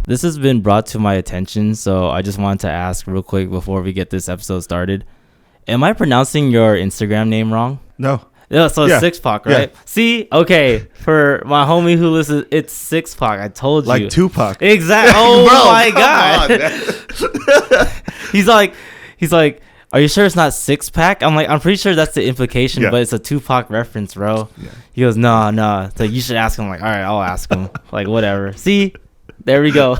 this has been brought to my attention, so I just wanted to ask real quick before we get this episode started. Am I pronouncing your Instagram name wrong? No. Yeah, so it's Six Pac, right? Yeah. See, okay, for my homie who listens, it's Six Pac. I told you, like Tupac. Exactly. Oh my god. He's like, are you sure it's not six pack? I'm like, I'm pretty sure that's the implication, but it's a Tupac reference, bro. Yeah. He goes, no. So you should ask him. I'm like, all right, I'll ask him. Like, whatever. See, there we go.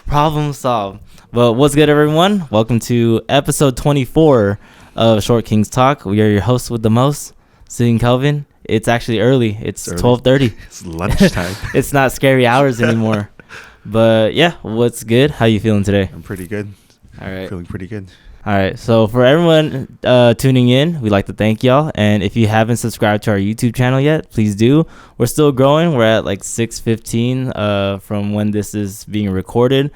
Problem solved. But what's good, everyone? Welcome to episode 24 of Short Kings Talk. We are your hosts with the most. Seeing Kelvin, it's actually early. It's 12:30. It's lunchtime. It's not scary hours anymore. But yeah, what's good? How you feeling today? I'm pretty good. All right. Feeling pretty good. All right. So for everyone tuning in, we'd like to thank y'all. And if you haven't subscribed to our YouTube channel yet, please do. We're still growing. We're at like 6:15 from when this is being recorded.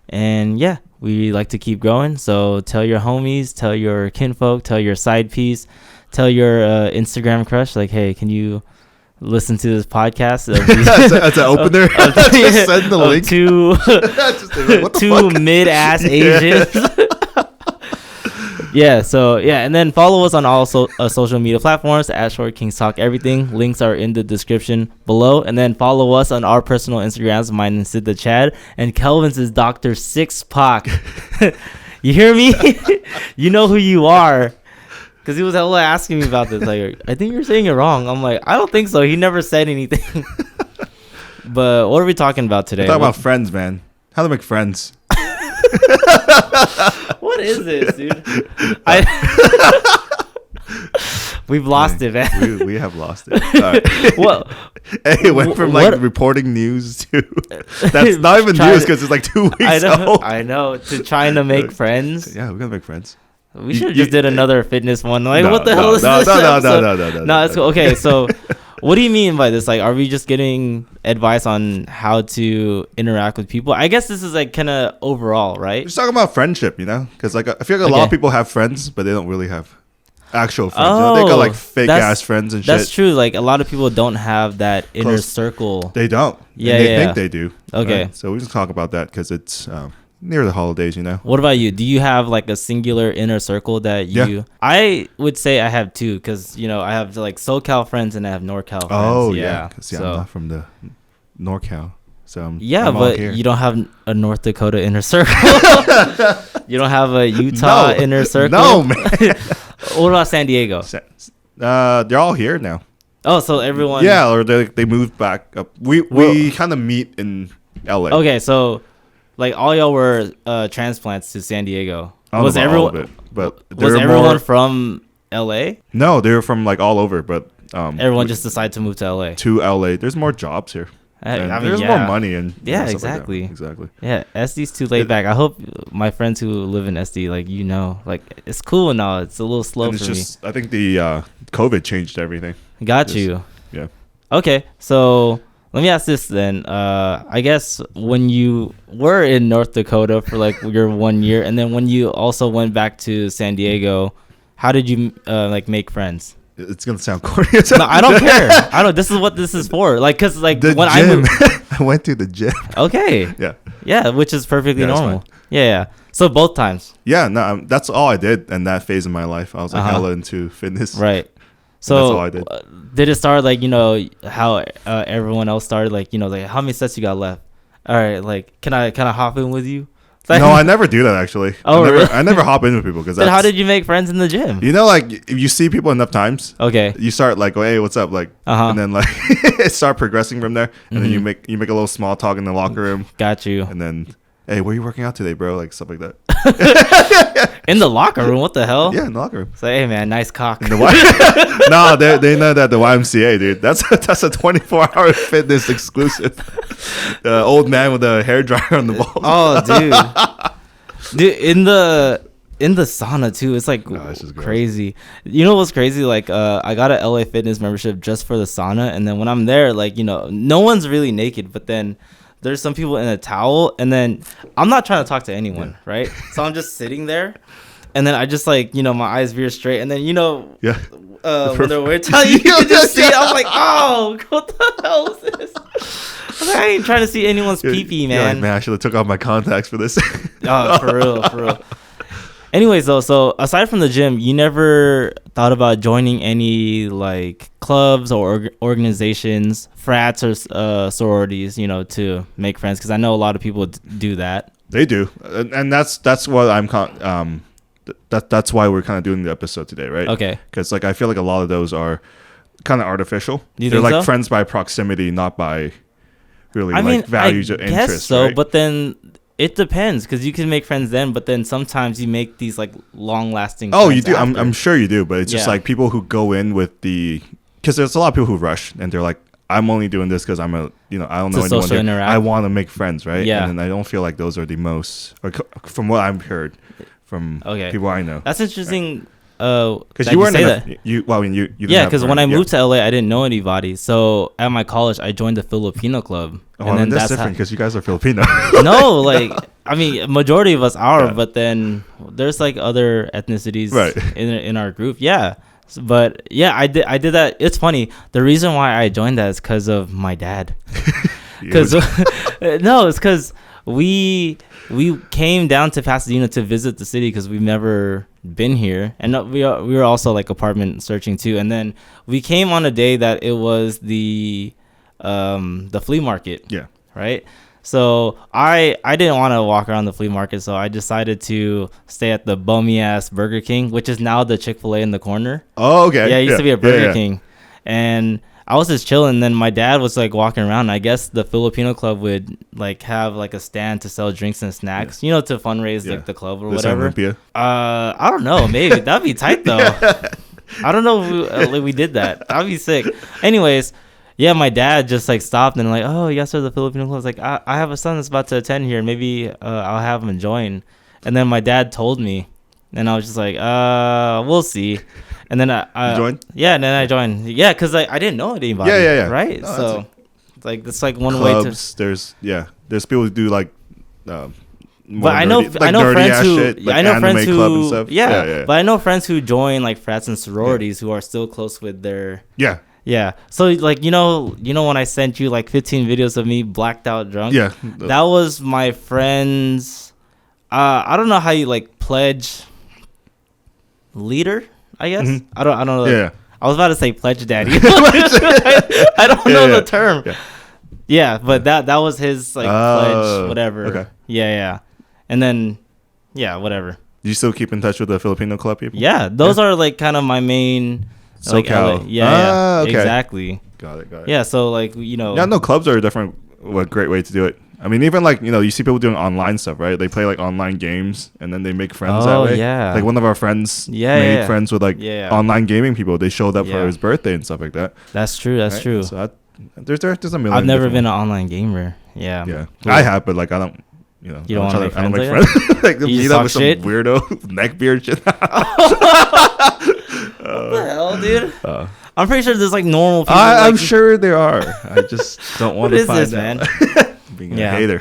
And yeah, we like to keep growing. So tell your homies, tell your kinfolk, tell your side piece. Tell your Instagram crush, like, hey, can you listen to this podcast? That's an opener. Just send the link. Two mid-ass Asians. And then follow us on all social media platforms at Short Kings Talk Everything. Links are in the description below. And then follow us on our personal Instagrams. Mine is Sid the Chad. And Kelvin's is Dr. Six Pac. You hear me? You know who you are. Because he was hella asking me about this. Like, I think you're saying it wrong. I'm like, I don't think so. He never said anything. But what are we talking about today? We're talking about friends, man. How to make friends. What is this, dude? We've lost it, man. We have lost it. Right. Well, hey, it went from like reporting news to that's not even news because it's like 2 weeks old. I know. To trying to make friends. Yeah, we're gonna make friends. We should have just did another fitness one. Like, what the hell is this? No, it's cool. Okay, so what do you mean by this? Like, are we just getting advice on how to interact with people? I guess this is like kind of overall, right? We're just talking about friendship, you know? Because like I feel like a lot of people have friends, but they don't really have actual friends. Oh, they got like fake ass friends and shit. That's true. Like a lot of people don't have that inner circle. They don't. Yeah, they think they do. Okay. Right? So we just talk about that because it's near the holidays, you know. What about you? Do you have like a singular inner circle that you? Yeah. I would say I have two because you know I have like SoCal friends and I have NorCal friends. Oh yeah, so, I'm not from the NorCal, so I'm but you don't have a North Dakota inner circle. You don't have a Utah inner circle. No, man. What about San Diego? They're all here now. Oh, so everyone? Yeah, or they moved back up. We kind of meet in LA. Okay, so. Like all y'all were transplants to San Diego. Was everyone? But was everyone from LA? No, they were from like all over. But everyone just decided to move to LA. To LA, there's more jobs here. There's more money and exactly. Like exactly. Yeah, SD's too laid back. I hope my friends who live in SD, like it's cool and all. It's a little slow for me. I think the COVID changed everything. Got you. Yeah. Okay, so. Let me ask this then. I guess when you were in North Dakota for like your 1 year, and then when you also went back to San Diego, how did you like make friends? It's gonna sound corny. No, I don't care. I don't. This is what this is for. Like, cause like the when gym. I went to the gym. Okay. Yeah, which is perfectly normal. Yeah. So both times. Yeah. No, that's all I did in that phase of my life. I was like hella into fitness. Right. So that's all I did. Did it start like, you know, how everyone else started? Like, you know, like how many sets you got left? All right, like can I hop in with you? Like, no, I never do that actually. Really? I never hop in with people because. Then how did you make friends in the gym? You know, like if you see people enough times, okay, you start like, oh, hey, what's up, like, and then like start progressing from there, and then you make a little small talk in the locker room. Got you. And then, hey, where are you working out today, bro? Like stuff like that. In the locker room? What the hell? Yeah, in the locker room. Say, hey man, nice cock. No, they know that the YMCA, dude. That's a 24-hour fitness exclusive. The old man with a hairdryer on the balls. Oh, dude, in the sauna too. It's like crazy. You know what's crazy? Like, I got a LA Fitness membership just for the sauna, and then when I'm there, like, you know, no one's really naked, but then. There's some people in a towel, and then I'm not trying to talk to anyone, right? So I'm just sitting there, and then I just like, you know, my eyes veer straight, and then, you know, when they're weird, you can just see it. I'm like, oh, what the hell is this? I ain't trying to see anyone's pee-pee, man. Like, man, I should have took off my contacts for this. Oh, for real. Anyways, though, so aside from the gym, you never thought about joining any like clubs or organizations, frats or sororities, to make friends? Because I know a lot of people do that. They do, and that's what that's why we're kind of doing the episode today, right? Okay. Because like I feel like a lot of those are kind of artificial. They're like so? Friends by proximity, not by really values or guess interests. So, right? but then it depends, because you can make friends then, but then sometimes you make these like long-lasting. Oh, you do. After. I'm sure you do, but it's just like people who go in with because there's a lot of people who rush and they're like, I'm only doing this because I don't know anyone. I want to make friends, right? Yeah. And then I don't feel like those are the most, or from what I've heard from people I know. That's interesting. Right. Because you weren't you because when I moved to LA, I didn't know anybody. So at my college, I joined the Filipino club. Oh, and then that's different because you guys are Filipino. No, like I mean, majority of us are, but then there's like other ethnicities in our group. Yeah, but yeah, I did that. It's funny. The reason why I joined that is because of my dad. Because it's because we came down to Pasadena to visit the city because we've never been here, and we were also like apartment searching too. And then we came on a day that it was the flea market. Yeah. Right. So I didn't want to walk around the flea market, so I decided to stay at the bummy ass Burger King, which is now the Chick-fil-A in the corner. Oh, okay. Yeah, it used to be a Burger King, and I was just chilling. Then my dad was like walking around. I guess the Filipino club would like have like a stand to sell drinks and snacks, to fundraise like the club or whatever. Olympia. I don't know. Maybe that'd be tight though. I don't know if we did that. That'd be sick. Anyways, yeah, my dad just like stopped and like, oh, you guys are the Filipino club. I was like, I have a son that's about to attend here. Maybe I'll have him join. And then my dad told me, and I was just like, we'll see. And then I joined? Yeah, and then I joined. Yeah, because I didn't know anybody. Yeah. Right? No, so, it's like one clubs, way to... There's people who do like... but I know friends who... Shit, like I know friends club and who... stuff. Yeah, but I know friends who join like frats and sororities who are still close with their... Yeah. Yeah. So like, when I sent you like 15 videos of me blacked out drunk? Yeah. That was my friend's... I don't know how you like pledge... leader, I guess. Mm-hmm. I don't know. Yeah. I was about to say pledge daddy. I don't know the term. Yeah, but that was his like pledge, whatever. Okay. Yeah. And then, whatever. Do you still keep in touch with the Filipino club people? Yeah, those are like kind of my main. Like, SoCal. Yeah. Okay. Exactly. Got it. Yeah, so like Yeah, no, clubs are a great way to do it. I mean, even like, you see people doing online stuff, right? They play like online games and then they make friends that way. Yeah. Like one of our friends made friends with like online gaming people. They showed up for his birthday and stuff like that. That's true. That's true. So there's a million. I've never been an online gamer. Yeah. Yeah. I have, but like I don't, you don't want to make friends. I don't make friends. Like you meet up with some weirdo neckbeard shit. What the hell, dude? I'm pretty sure there's like normal people. I'm sure there are. I just don't want to find out. What is this, man? Being a hater.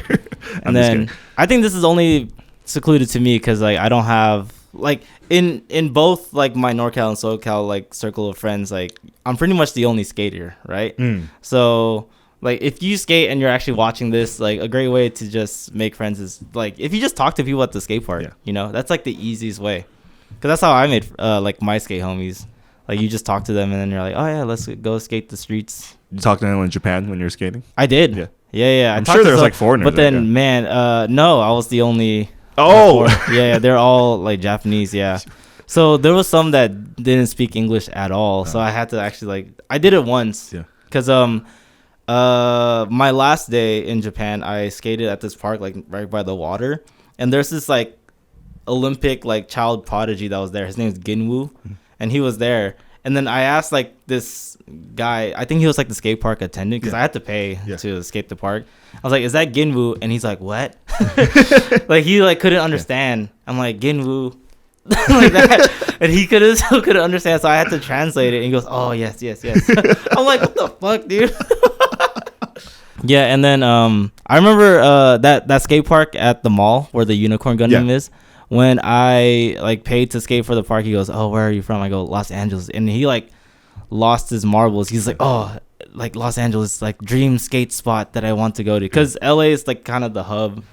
And then I think this is only secluded to me because like I don't have like in both like my NorCal and SoCal like circle of friends, like I'm pretty much the only skater, right? So like if you skate and you're actually watching this, like a great way to just make friends is like if you just talk to people at the skate park. That's like the easiest way, because that's how I made like my skate homies. Like you just talk to them and then you're like, oh yeah, let's go skate the streets. You talk to anyone in Japan when you're skating? I did. Yeah. I'm sure there's like foreigners. But then, no, I was the only. Oh. Yeah, they're all like Japanese. Yeah. So there was some that didn't speak English at all. So I had to actually like, I did it once. Yeah. Because my last day in Japan, I skated at this park like right by the water, and there's this like Olympic like child prodigy that was there. His name is Ginwoo, and he was there. And then I asked like this guy, I think he was like the skate park attendant, because I had to pay to skate the park. I was like, is that Ginwoo? And he's like, what? Like he like couldn't understand. I'm like, Ginwoo. Like that. And he still couldn't understand, so I had to translate it. And he goes, oh yes. I'm like, what the fuck, dude? Yeah, and then I remember that skate park at the mall where the Unicorn Gundam is. When I like paid to skate for the park, he goes, oh, where are you from? I go, Los Angeles. And he like lost his marbles. He's like, oh, like Los Angeles, like dream skate spot that I want to go to, because LA is like kind of the hub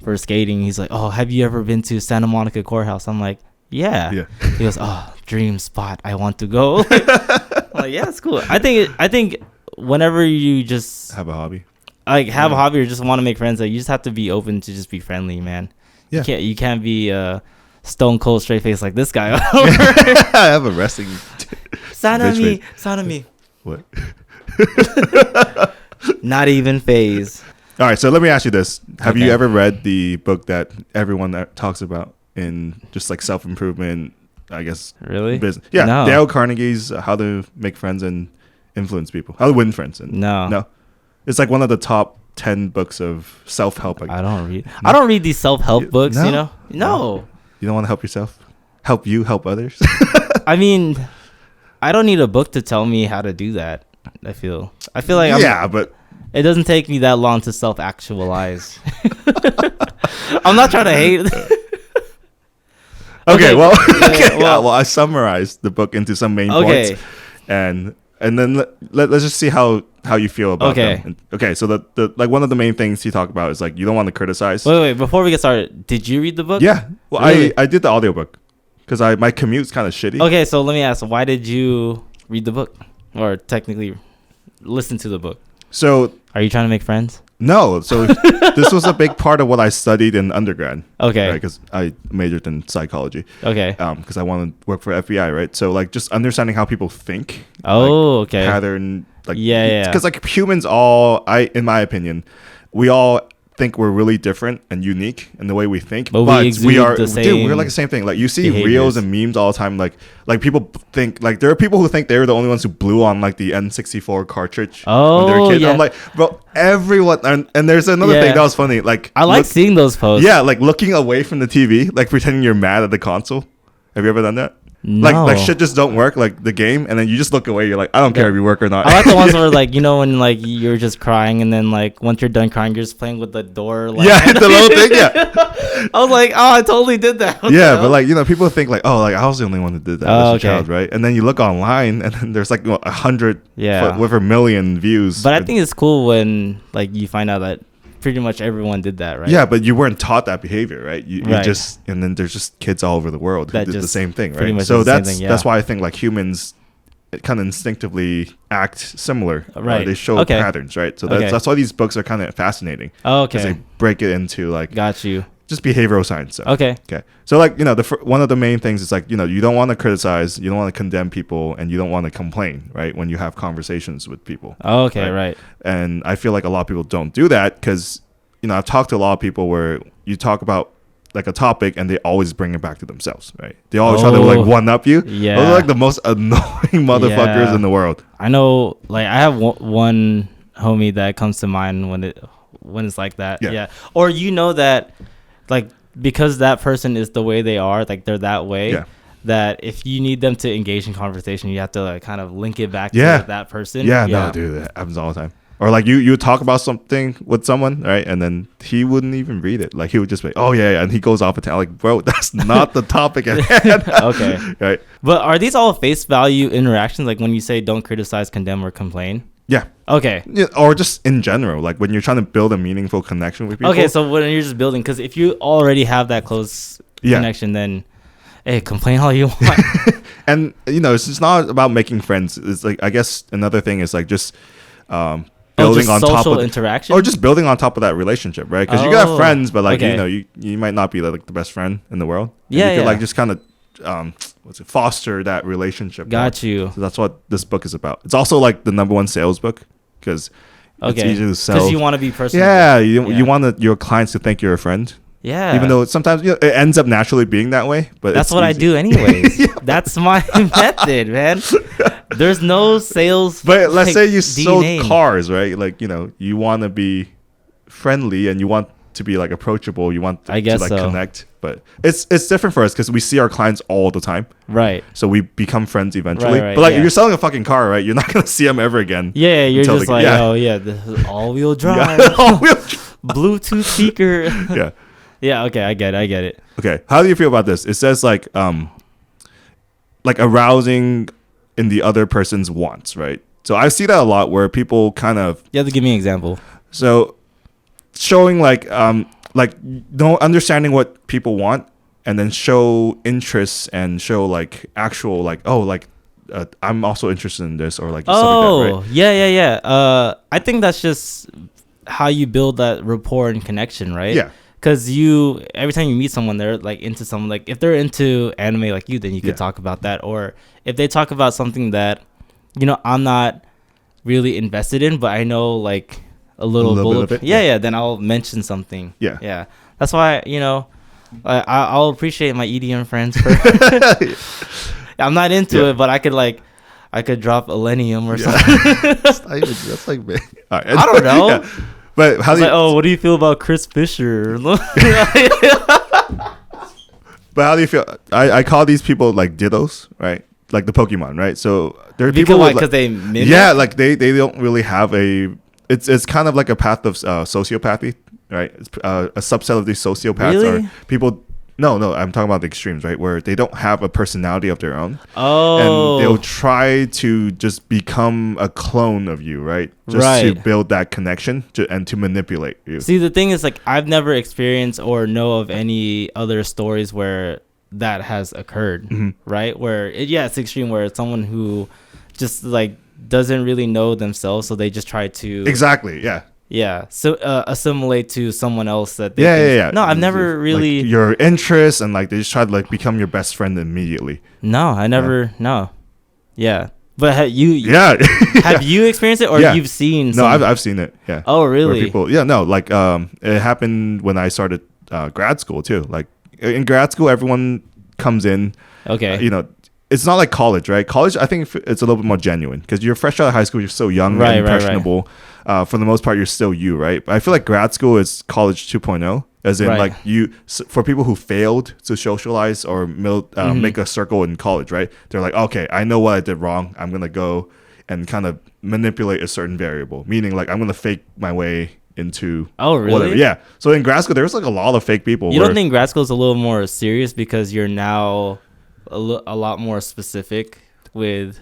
for skating. He's like, oh, have you ever been to Santa Monica Courthouse? I'm like, yeah. He goes, oh, dream spot, I want to go. I'm like, yeah, it's cool. I think whenever you just have a hobby, like have a hobby or just want to make friends, like you just have to be open to just be friendly, man. Yeah. You can't be stone cold straight face like this guy. I have a wrestling. Sound of me. What? Not even phase. All right, so let me ask you this: have Okay. you ever read the book that everyone that talks about in just like self-improvement, I guess? Really? Business. Yeah, No. Dale Carnegie's How to Make Friends and Influence People, How to Win Friends. No, it's like one of the top 10 books of self-help. I don't read. No. I don't read these self-help books. No? You know, no. You don't want to help yourself? Help you help others? I mean, I don't need a book to tell me how to do that. I feel like but it doesn't take me that long to self-actualize. I'm not trying to hate. Okay, well, well, I summarized the book into some main points, and then let's just see how you feel about them. Okay, so the like one of the main things you talk about is like you don't want to criticize. Wait, before we get started, did you read the book? Yeah, well, really? I did the audiobook because my commute's kind of shitty. Okay, so let me ask, why did you read the book, or technically listen to the book? So, are you trying to make friends? No, so this was a big part of what I studied in undergrad. Okay. Because I majored in psychology. Okay. Because I wanted to work for FBI, right? So like just understanding how people think. Oh, like, okay. Pattern. Like, yeah. Because like humans in my opinion, we all think we're really different and unique in the way we think, but we are we're like the same thing. Like you see reels and memes all the time, like people think like there are people who think they're the only ones who blew on like the N64 cartridge when they were kids. I'm like, bro, everyone. And there's another thing that was funny, like I like seeing those posts. Yeah, like looking away from the TV, like pretending you're mad at the console. Have you ever done that? No. Like shit just don't work, like the game, and then you just look away. You're like, I don't care if you work or not. I like the ones where like, you know, when like you're just crying, and then like once you're done crying, you're just playing with the door. Like, yeah, the little thing. Yeah. I was like, oh, I totally did that. Yeah, but like, you know, people think like, oh, like I was the only one that did that as a child, right? And then you look online, and then there's like 100, with a million views. But I think it's cool when like you find out that pretty much everyone did that, right? Yeah, but you weren't taught that behavior, right? You just, and then there's just kids all over the world who did the same thing, right? So that's why I think like humans kind of instinctively act similar, right? They show patterns, right? So that's why these books are kind of fascinating. Oh, okay. Because they break it into like just behavioral science. So. Okay. So like, you know, one of the main things is like, you know, you don't want to criticize, you don't want to condemn people, and you don't want to complain, right? When you have conversations with people. Okay, right. And I feel like a lot of people don't do that because, you know, I've talked to a lot of people where you talk about like a topic and they always bring it back to themselves, right? They always try to like one up you. Yeah. Those are like the most annoying motherfuckers in the world. I know, like I have one homie that comes to mind when it's like that. Yeah. Or you know that like because that person is the way they are, like they're that way, that if you need them to engage in conversation, you have to like kind of link it back to that person. No, dude, that happens all the time. Or like you talk about something with someone, right? And then he wouldn't even read it. Like he would just be, oh yeah, and he goes off and tell like, bro, that's not the topic at hand. Okay. Right. But are these all face value interactions? Like when you say don't criticize, condemn, or complain? Yeah. Okay. Yeah, or just in general, like when you're trying to build a meaningful connection with people. Okay, so when you're just building, because if you already have that close connection, then hey, complain all you want. And you know, it's just not about making friends. It's like, I guess another thing is like just building on top of interaction, or just building on top of that relationship, right? Because you got friends, but like you know, you might not be like the best friend in the world. You could like just kind of foster that relationship. Got you. So that's what this book is about. It's also like the #1 sales book because it's easy to sell. Because you want to be personal. Yeah, you want your clients to think you're a friend. Yeah. Even though sometimes it ends up naturally being that way, but that's what easy. I do anyways. That's my method, man. There's no sales. But let's say you sold cars, right? Like, you know, you want to be friendly and you want to be like approachable. You want to like connect. But it's different for us because we see our clients all the time. Right. So we become friends eventually. Right, but like if you're selling a fucking car, right? You're not going to see them ever again. Yeah, you're just like, oh yeah, this is all-wheel drive. Bluetooth speaker. Yeah. Yeah, okay, I get it. Okay, how do you feel about this? It says like arousing in the other person's wants, right? So I see that a lot where people kind of. You have to give me an example. So showing like no understanding what people want, and then show interest and show like actual like I'm also interested in this, or like stuff like that, right? Yeah. I think that's just how you build that rapport and connection, right? Yeah. Because every time you meet someone, they're like into something. Like if they're into anime like you, then you could talk about that. Or if they talk about something that, I'm not really invested in, but I know like a little bullet. Bit of it. Yeah. Then I'll mention something. Yeah. That's why, I'll appreciate my EDM friends. I'm not into it, but I could drop Millennium or something. That's like big. Right. I don't know. Yeah. But how do you? What do you feel about Chris Fisher? But how do you feel? I call these people like Dittos, right? Like the Pokemon, right? So there are people because they mimic? Yeah, like they don't really have a. It's kind of like a path of sociopathy, right? It's, a subset of these sociopaths are people. No, I'm talking about the extremes, right? Where they don't have a personality of their own. Oh. And they'll try to just become a clone of you, right? Just to build that connection and to manipulate you. See, the thing is, like, I've never experienced or know of any other stories where that has occurred, right? Where, it's extreme, where it's someone who just, like, doesn't really know themselves, so they just try to... Exactly, yeah. Yeah, so assimilate to someone else that they yeah. No, I've never really like your interests, and like they just try to like become your best friend immediately. No, I never. No, yeah, but have you experienced it, or you've seen? No, I've seen it. Yeah. Oh, really? It happened when I started grad school too. Like in grad school, everyone comes in. Okay. It's not like college, right? College, I think it's a little bit more genuine because you're fresh out of high school. You're so young and impressionable. Right. For the most part, you're still you, right? But I feel like grad school is college 2.0, as in like for people who failed to socialize or make a circle in college, right? They're like, okay, I know what I did wrong. I'm going to go and kind of manipulate a certain variable, meaning like I'm going to fake my way into whatever. Yeah. So in grad school, there's like a lot of fake people. You don't think grad school is a little more serious because you're now a lot more specific with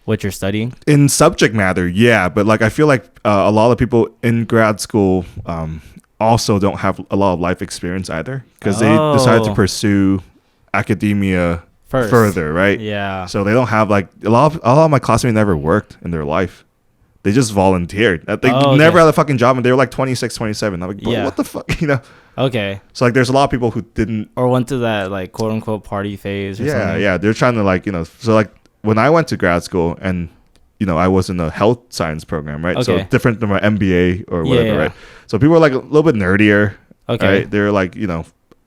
what you're studying in subject matter? Yeah, but like I feel like a lot of people in grad school also don't have a lot of life experience either because they decided to pursue academia further, right? Yeah. So they don't have like a lot of my classmates never worked in their life. They just volunteered. They never had a fucking job, and they were like 26, 27. I'm like, what the fuck, Okay. So like there's a lot of people who didn't or went to that like quote unquote party phase or something. Yeah, they're trying to like, so like when I went to grad school and I was in a health science program, right? Okay. So different than my MBA or whatever, right? So people were like a little bit nerdier. Okay. Right? They're like,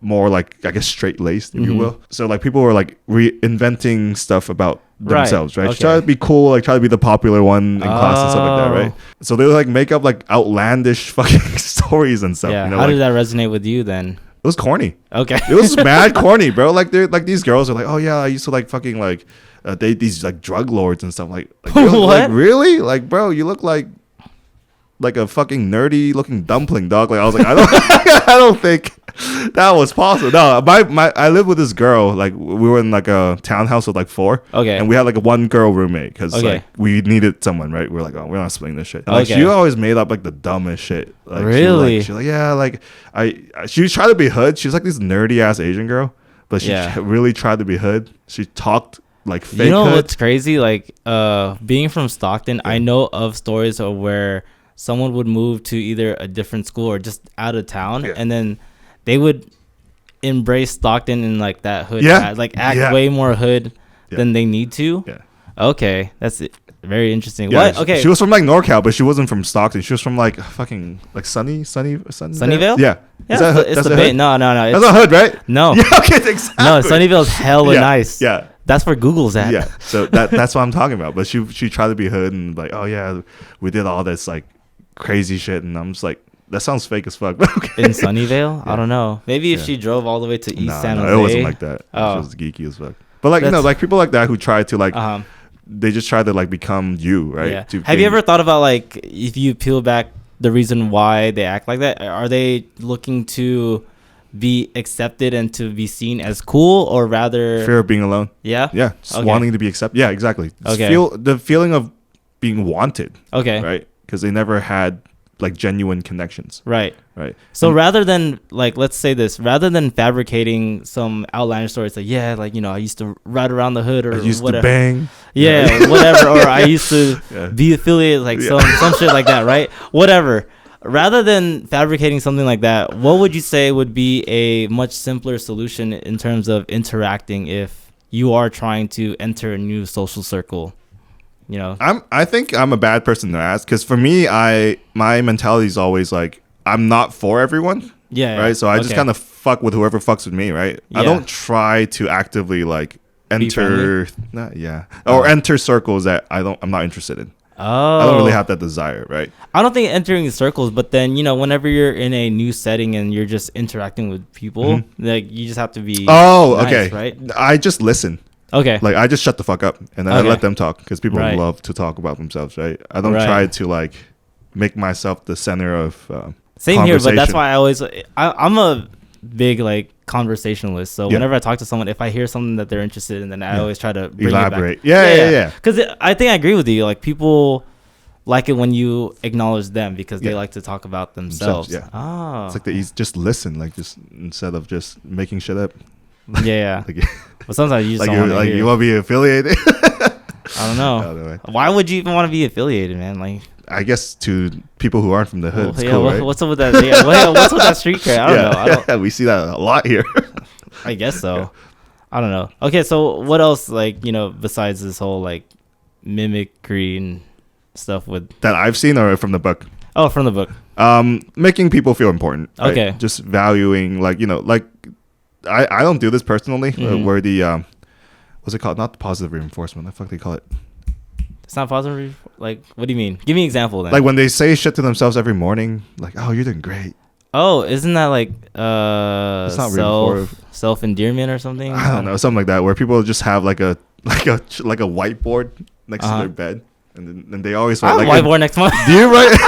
more like I guess straight laced, if you will. So like people were like reinventing stuff about themselves, right? Okay. Try to be cool, like try to be the popular one in class and stuff like that, right? So they would like make up like outlandish fucking stories and stuff. Yeah. How did that resonate with you then? It was corny. Okay. It was mad corny, bro. Like they're like these girls are like, oh yeah, I used to like fucking like date these like drug lords and stuff like really? What? Like really? Like bro, you look like a fucking nerdy looking dumpling, dog. Like I was like, I don't think that was possible. No, I lived with this girl. Like we were in like a townhouse with like 4. Okay. And we had like a 1 girl roommate because like we needed someone, right? We were like, oh, we're not splitting this shit. And, like, okay. She always made up like the dumbest shit. Like, really? She's like, yeah, like she was trying to be hood. She was like this nerdy ass Asian girl, but she really tried to be hood. She talked like fake. What's crazy? Like being from Stockton, I know of stories of where someone would move to either a different school or just out of town, and then they would embrace Stockton and like that hood, act way more hood than they need to. Yeah. Okay, that's it. Very interesting. Yeah, what? Okay. She was from like NorCal, but she wasn't from Stockton. She was from like fucking like Sunnyvale. Yeah. Is that it's the Bay. No. That's not hood, right? No. Yeah, okay, exactly. No, Sunnyvale's hella nice. Yeah. That's where Google's at. Yeah. So that's what I'm talking about. But she tried to be hood and like, oh yeah, we did all this like crazy shit, and I'm just like, that sounds fake as fuck. Okay. In Sunnyvale? I don't know. Maybe if she drove all the way to East San Jose. No, it wasn't like that. Oh. It was geeky as fuck. But like, like people like that who try to like, they just try to like become you, right? Yeah. Have you ever thought about like, if you peel back the reason why they act like that, are they looking to be accepted and to be seen as cool, or rather fear of being alone? Yeah. Just wanting to be accepted. Yeah, exactly. Okay. The feeling of being wanted. Okay. Right? Because they never had like genuine connections. Right. So and rather than like, let's say this, rather than fabricating some outlandish stories like, yeah, like, you know, I used to ride around the hood or I used whatever. to bang. Yeah, whatever. Or I used to be affiliated, like some shit like that, right? Whatever. Rather than fabricating something like that, what would you say would be a much simpler solution in terms of interacting if you are trying to enter a new social circle? You know, I think I'm a bad person to ask, because for me, my mentality is always like, I'm not for everyone. Yeah. Right. So I just kind of fuck with whoever fucks with me. Right. Yeah. I don't try to actively like enter, or enter circles that I'm not interested in. Oh. I don't really have that desire. Right. I don't think entering circles, but then, you know, whenever you're in a new setting and you're just interacting with people, like you just have to be. Oh, nice, okay. Right. I just listen. Okay. Like I just shut the fuck up and then I let them talk, because people love to talk about themselves, right? I don't try to like make myself the center of same here, but that's why I'm a big like conversationalist. So whenever I talk to someone, if I hear something that they're interested in, then I always try to bring elaborate. It back. Yeah. Because I think I agree with you. Like people like it when you acknowledge them because they like to talk about themselves. Yeah. Oh. It's like just listen, like just instead of just making shit up. Yeah. Like, but sometimes you just like don't want to hear. You want to be affiliated? I don't know. Why would you even want to be affiliated, man? Like, I guess to people who aren't from the hood. Right? What's up with that? What's with that street cred? I don't know. We see that a lot here. I guess so. Yeah. I don't know. Okay, so what else, like, you know, besides this whole like mimicry and stuff with that I've seen, or from the book? Oh, from the book. Making people feel important. Right? Okay. Just valuing, like, you know, like I don't do this personally. Where the what's it called? Not the positive reinforcement. What the fuck they call it? It's not positive. Like, what do you mean? Give me an example then. Like when they say shit to themselves every morning, like, "Oh, you're doing great." Oh, isn't that like it's not self endearment or something? I don't know, something like that, where people just have like a whiteboard next to their bed, and then they always write like whiteboard next month. Do you write?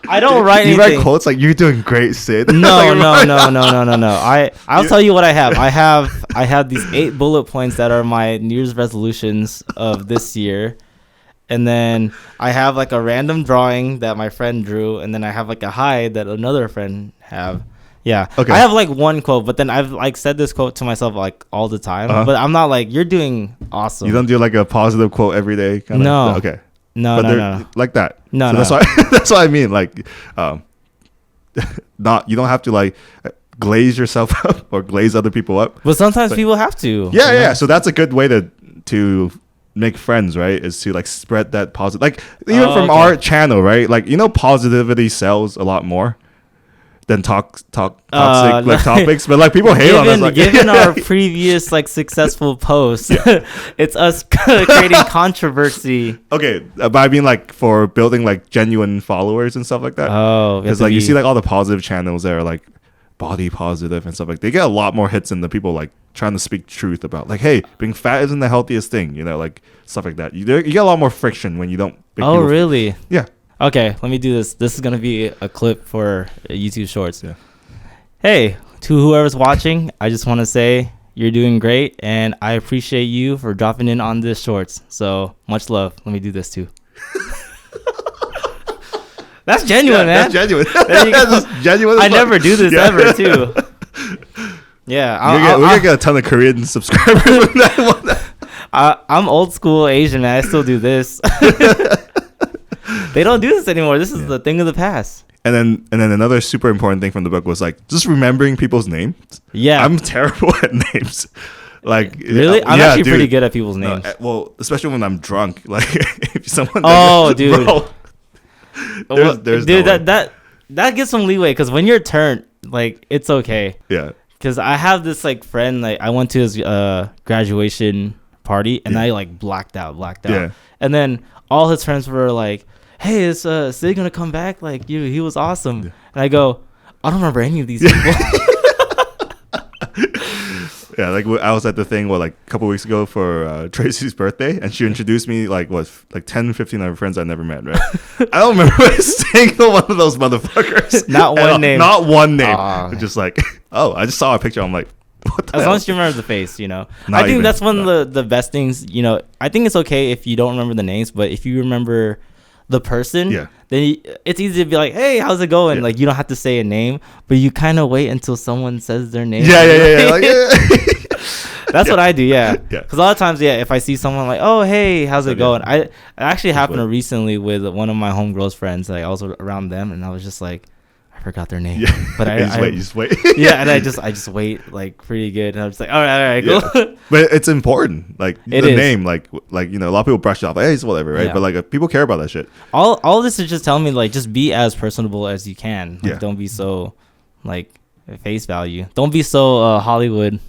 I don't write anything. You write quotes like "You're doing great, Sid." No. I'll tell you what I have. I have these 8 bullet points that are my New Year's resolutions of this year. And then I have like a random drawing that my friend drew, and then I have like a hide that another friend have. Yeah. Okay. I have like one quote, but then I've like said this quote to myself like all the time. But I'm not like, you're doing awesome. You don't do like a positive quote every day? No. Okay. No. Like that. No. So that's why I mean, like, not, you don't have to like glaze yourself up or glaze other people up. But sometimes people have to. Yeah. So that's a good way to make friends, right? Is to like spread that positive, like even from our channel, right? Like, you know, positivity sells a lot more than toxic like topics, but like people hate on us. Like, given our previous like successful posts, it's us creating controversy. Okay, but I mean like for building like genuine followers and stuff like that. Oh, because like you see like all the positive channels that are like body positive and stuff, like they get a lot more hits than the people like trying to speak truth about like, hey, being fat isn't the healthiest thing, you know, like stuff like that. You get a lot more friction when you don't. Oh, really? Yeah. Okay, let me do this. This is gonna be a clip for YouTube Shorts. Yeah. Hey, to whoever's watching, I just want to say you're doing great, and I appreciate you for dropping in on this Shorts. So much love. Let me do this too. That's genuine, man. That's genuine. There you go. That's genuine. I never do this ever, too. Yeah, we're gonna get a ton of Korean subscribers from that one. I'm old school Asian, man. I still do this. They don't do this anymore. This is the thing of the past. And then another super important thing from the book was like just remembering people's names. Yeah, I'm terrible at names. Like, really, I'm actually pretty good at people's names. Well, especially when I'm drunk. Like if someone. Oh, dude. Bro, there's dude, that gives some leeway because when you're turned, like it's okay. Yeah. Because I have this like friend, like I went to his graduation party and I like blacked out. Yeah. And then all his friends were like, "Hey, is Sid gonna come back? Like, he was awesome." Yeah. And I go, "I don't remember any of these people." Yeah, like I was at the thing like a couple weeks ago for Tracy's birthday, and she introduced me like 10, 15 of her friends I never met. Right? I don't remember a single one of those motherfuckers. Not one name. Not one name. Just like, oh, I just saw a picture. I'm like, As long as you remember the face, you know. I think that's one of the best things, you know. I think it's okay if you don't remember the names, but if you remember the person, then it's easy to be like, hey, how's it going? Like, you don't have to say a name, but you kind of wait until someone says their name. That's what I do, because a lot of times, if I see someone like, oh, hey, how's it going? I actually happened recently with one of my homegirls' friends. Like, I was around them, and I was just like, I forgot their name. But I just wait. And I just wait like pretty good. And I'm just like, all right, cool. But it's important. Like the name, like you know, a lot of people brush it off. Like, hey, it's whatever, right? But like people care about that shit. All this is just telling me like just be as personable as you can. Like, don't be so like face value. Don't be so Hollywood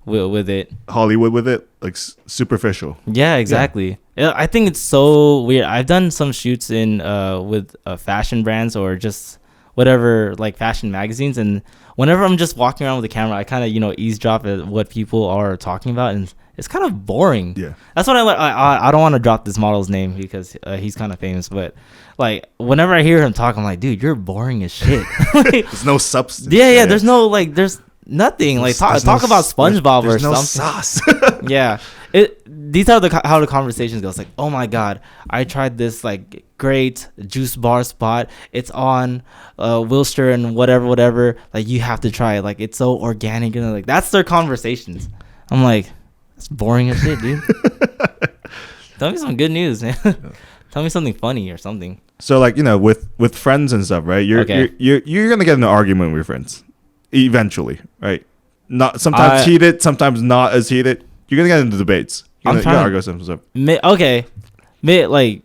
with it. Hollywood with it, like superficial. Yeah, exactly. I think it's so weird. I've done some shoots in with fashion brands or just whatever, like fashion magazines, and whenever I'm just walking around with the camera, I kind of, you know, eavesdrop at what people are talking about, and it's kind of boring. That's what I don't want to drop this model's name because he's kind of famous, but like whenever I hear him talk, I'm like, dude, you're boring as shit. There's no substance. There's no like, there's nothing. Like talk about SpongeBob or something. No sauce. These are how the conversations go. It's like, oh my god, I tried this like great juice bar spot. It's on Wilshire and whatever. Like, you have to try it. Like, it's so organic, and like that's their conversations. I'm like, that's boring as shit, dude. Tell me some good news, man. Tell me something funny or something. So like, you know, with friends and stuff, right? You're gonna get in an argument with your friends eventually, right? Not sometimes heated, sometimes not as heated. You're gonna get into debates. You're gonna argue some stuff. Like,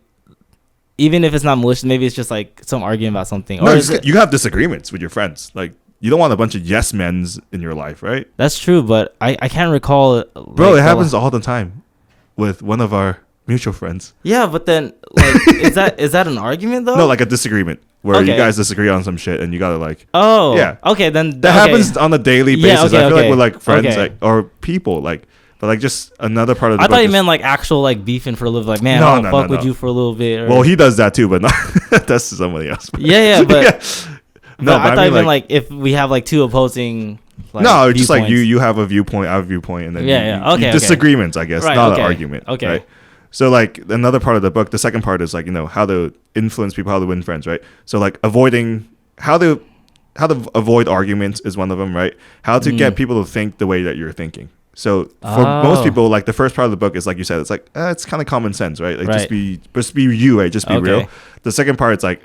even if it's not malicious, maybe it's just like some argument about something. No, you have disagreements with your friends. Like, you don't want a bunch of yes men's in your life, right? That's true, but I can't recall. Bro, it happens all the time with one of our mutual friends. Yeah, but then like, is that an argument though? No, like a disagreement where you guys disagree on some shit and you gotta like. Oh. Yeah. Okay, then that happens on a daily basis. I feel like with like friends like or people like. But like just another part of the I thought you meant like actual like beefing for a little, like, man, I'll fuck with you for a little bit. Or... Well, he does that too, but not that's somebody else. But No, but I thought you meant like if we have like two opposing. Like, no, it's just like you have a viewpoint, I have a viewpoint, and then disagreements, I guess, not an argument. Okay. Right? So like another part of the book, the second part is like, you know, how to influence people, how to win friends, right? So like how to avoid arguments is one of them, right? How to get people to think the way that you're thinking. So for most people, like the first part of the book is like you said, it's like it's kind of common sense, right? Like just be you, right? Just be real. The second part, it's like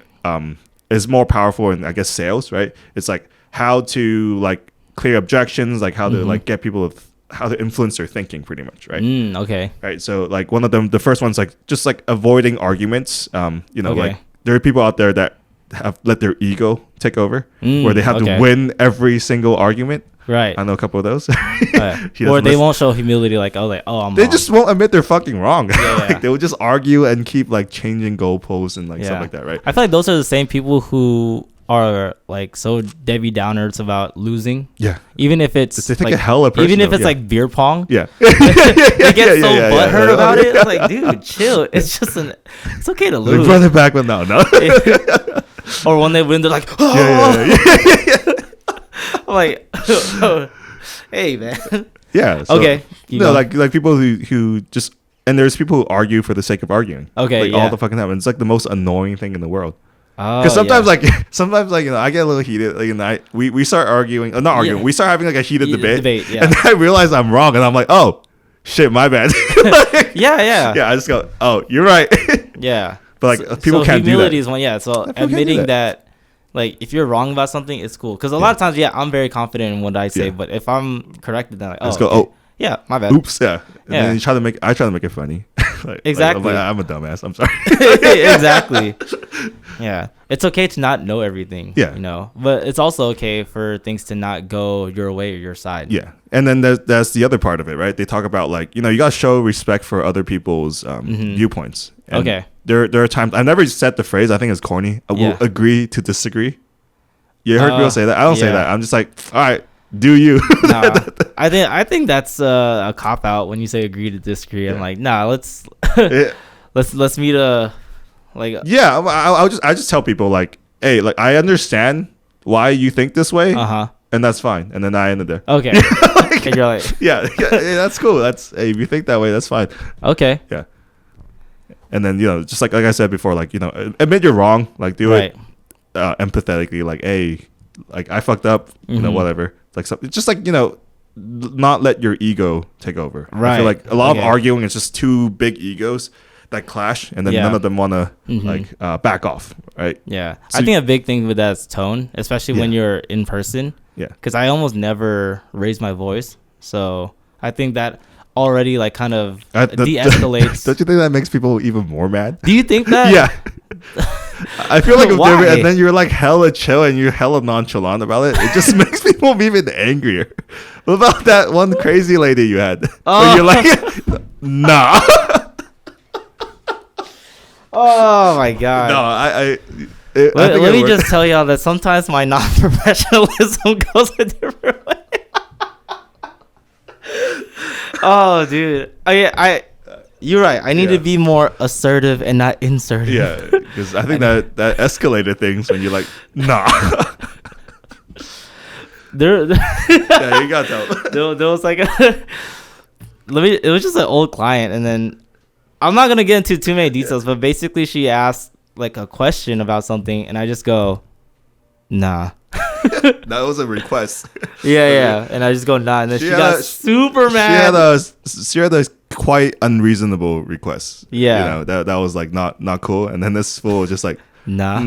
is more powerful in, I guess, sales, right? It's like how to like clear objections, like how to like get people how to influence their thinking, pretty much, right? Right. So like one of them, the first one's like just like avoiding arguments. You know, like there are people out there that have let their ego take over, where they have to win every single argument. Right. I know a couple of those. Or they won't show humility, like, I'm wrong. Just won't admit they're fucking wrong. Like, they will just argue and keep like changing goalposts and like stuff like that, right? I feel like those are the same people who are like so Debbie Downers about losing. Yeah. Even if it's they think like, hella personal. Even if it's like beer pong. Yeah. They get so butthurt about it. It's like, dude, chill. It's just it's okay to lose. Like, brother back, but no. Or when they win, they're like, oh. I'm like, hey man. Yeah. So, okay. No, like people who just, and there's people who argue for the sake of arguing. Okay. Like all the fucking time. It's like the most annoying thing in the world. Because sometimes like you know, I get a little heated. Like, and we start arguing, not arguing. We start having like a heated debate. And then I realize I'm wrong, and I'm like, oh shit, my bad. Like, yeah. I just go, oh, you're right. Yeah. But like people can't do that. Humility is one. Yeah. So admitting that. Like, if you're wrong about something, it's cool. Because a lot of times, I'm very confident in what I say. But if I'm corrected, then like, let's go, yeah, my bad. Oops, yeah. And then I try to make it funny. Like, exactly. I'm a dumbass. I'm sorry. Exactly. Yeah. It's okay to not know everything. Yeah. You know, but it's also okay for things to not go your way or your side. Yeah. And then there's the other part of it, right? They talk about like, you know, you got to show respect for other people's viewpoints. And there are times, I never said the phrase, I think it's corny. I will agree to disagree. You heard people say that? I don't say that. I'm just like, all right, do you? Nah, I think that's a cop out when you say agree to disagree. I'm like, nah, let's meet like. Yeah, I just tell people like, hey, like I understand why you think this way. and that's fine. And then I ended there. Okay. Like, and you're like, yeah, that's cool. That's hey, if you think that way, that's fine. Okay. Yeah. And then just like I said before, like admit you're wrong. Like do it empathetically. Like hey, like I fucked up. Whatever. Like it's just like not let your ego take over. Right. I feel like a lot of arguing is just two big egos that clash, and then none of them want to like back off, right? Yeah. So I think a big thing with that is tone, especially when you're in person. Yeah. Because I almost never raise my voice, so I think that already like kind of de-escalates. Don't you think that makes people even more mad? Do you think that? Yeah. I feel like and then you're like hella chill and you're hella nonchalant about it. It just makes people even angrier. What about that one crazy lady you had? Where you're like, nah. Oh my god. No, let me just tell y'all that sometimes my non-professionalism goes a different way. Oh, dude. You're right. I need to be more assertive and not insertive. Yeah, because I think that escalated things when you're like, nah. Yeah, you got that. There was like it was just an old client, and then I'm not gonna get into too many details, but basically she asked like a question about something, and I just go, nah. That was a request. Yeah, and I just go nah, and then she got super mad. She had a quite unreasonable request. Yeah, that was like not cool, and then this fool was just like nah.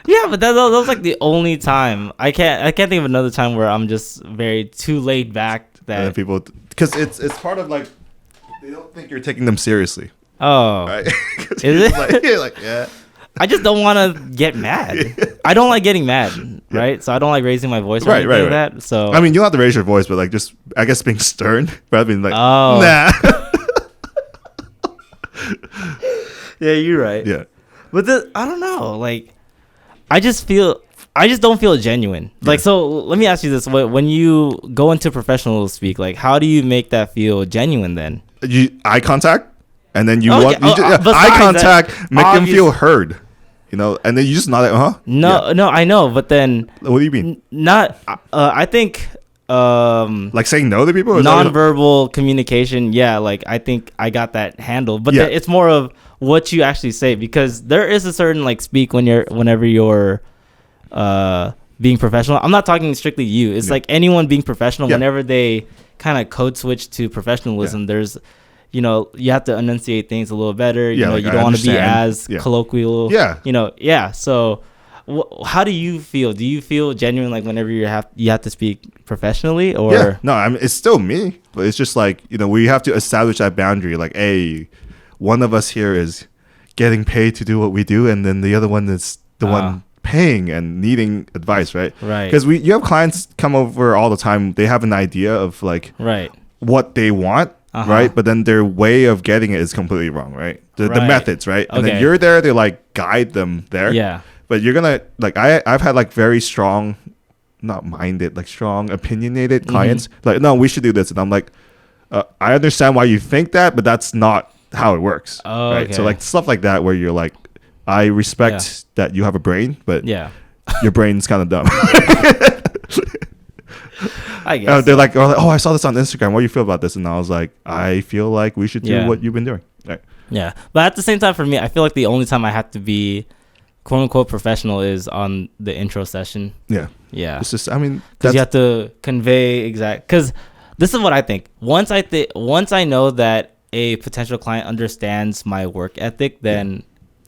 Yeah, but that was like the only time. I can't think of another time where I'm just very too laid back that people, because it's part of like they don't think you're taking them seriously. Oh, right? Is it? You're like yeah. I just don't want to get mad. I don't like getting mad, right? So I don't like raising my voice or anything like that. So I mean, you don't have to raise your voice, but like just I guess being stern rather than like nah. Yeah, you're right. Yeah, but I don't know. Like, I just don't feel genuine. Like, so let me ask you this: when you go into professional speak, like, how do you make that feel genuine? Then eye contact. And then eye contact, make them feel heard, and then you just nod like, No, I know, but then what do you mean? Not, I think, like saying no to people, nonverbal communication. Yeah, like I think I got that handled, but it's more of what you actually say, because there is a certain like speak whenever you're being professional. I'm not talking strictly you. It's like anyone being professional. Whenever they kind of code switch to professionalism, there's you have to enunciate things a little better. You don't want to be as colloquial. So how do you feel? Do you feel genuine like whenever you have to speak professionally, or no? I mean, it's still me, but it's just like we have to establish that boundary. Like, hey, one of us here is getting paid to do what we do, and then the other one is the one paying and needing advice, right? Because you have clients come over all the time. They have an idea of like what they want. Right, but then their way of getting it is completely wrong, right? The methods, right? And then you're there to like guide them there. Yeah. But you're gonna like I've had like very strong, not minded, like strong opinionated clients. Like, no, we should do this, and I'm like, I understand why you think that, but that's not how it works. Oh, right. Okay. So like stuff like that where you're like, I respect that you have a brain, but your brain's kind of dumb. I guess they're like, oh, I saw this on Instagram. What do you feel about this? And I was like, I feel like we should do what you've been doing. Right. Yeah, but at the same time, for me, I feel like the only time I have to be "quote unquote" professional is on the intro session. Yeah. It's just, I mean, because you have to convey exact. Because this is what I think. Once I know that a potential client understands my work ethic, then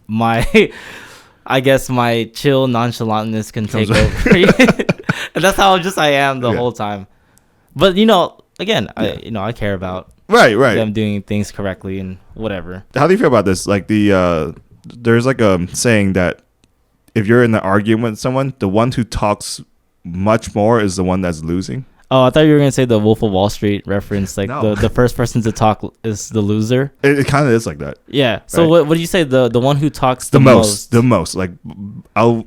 I guess my chill nonchalantness can take over. And that's how I am the whole time. But again, I care about them doing things correctly and whatever. How do you feel about this? Like there's like a saying that if you're in an argument with someone, the one who talks much more is the one that's losing. Oh, I thought you were gonna say the Wolf of Wall Street reference, like the first person to talk is the loser. It kind of is like that. Yeah. So what do you say? The one who talks the most, like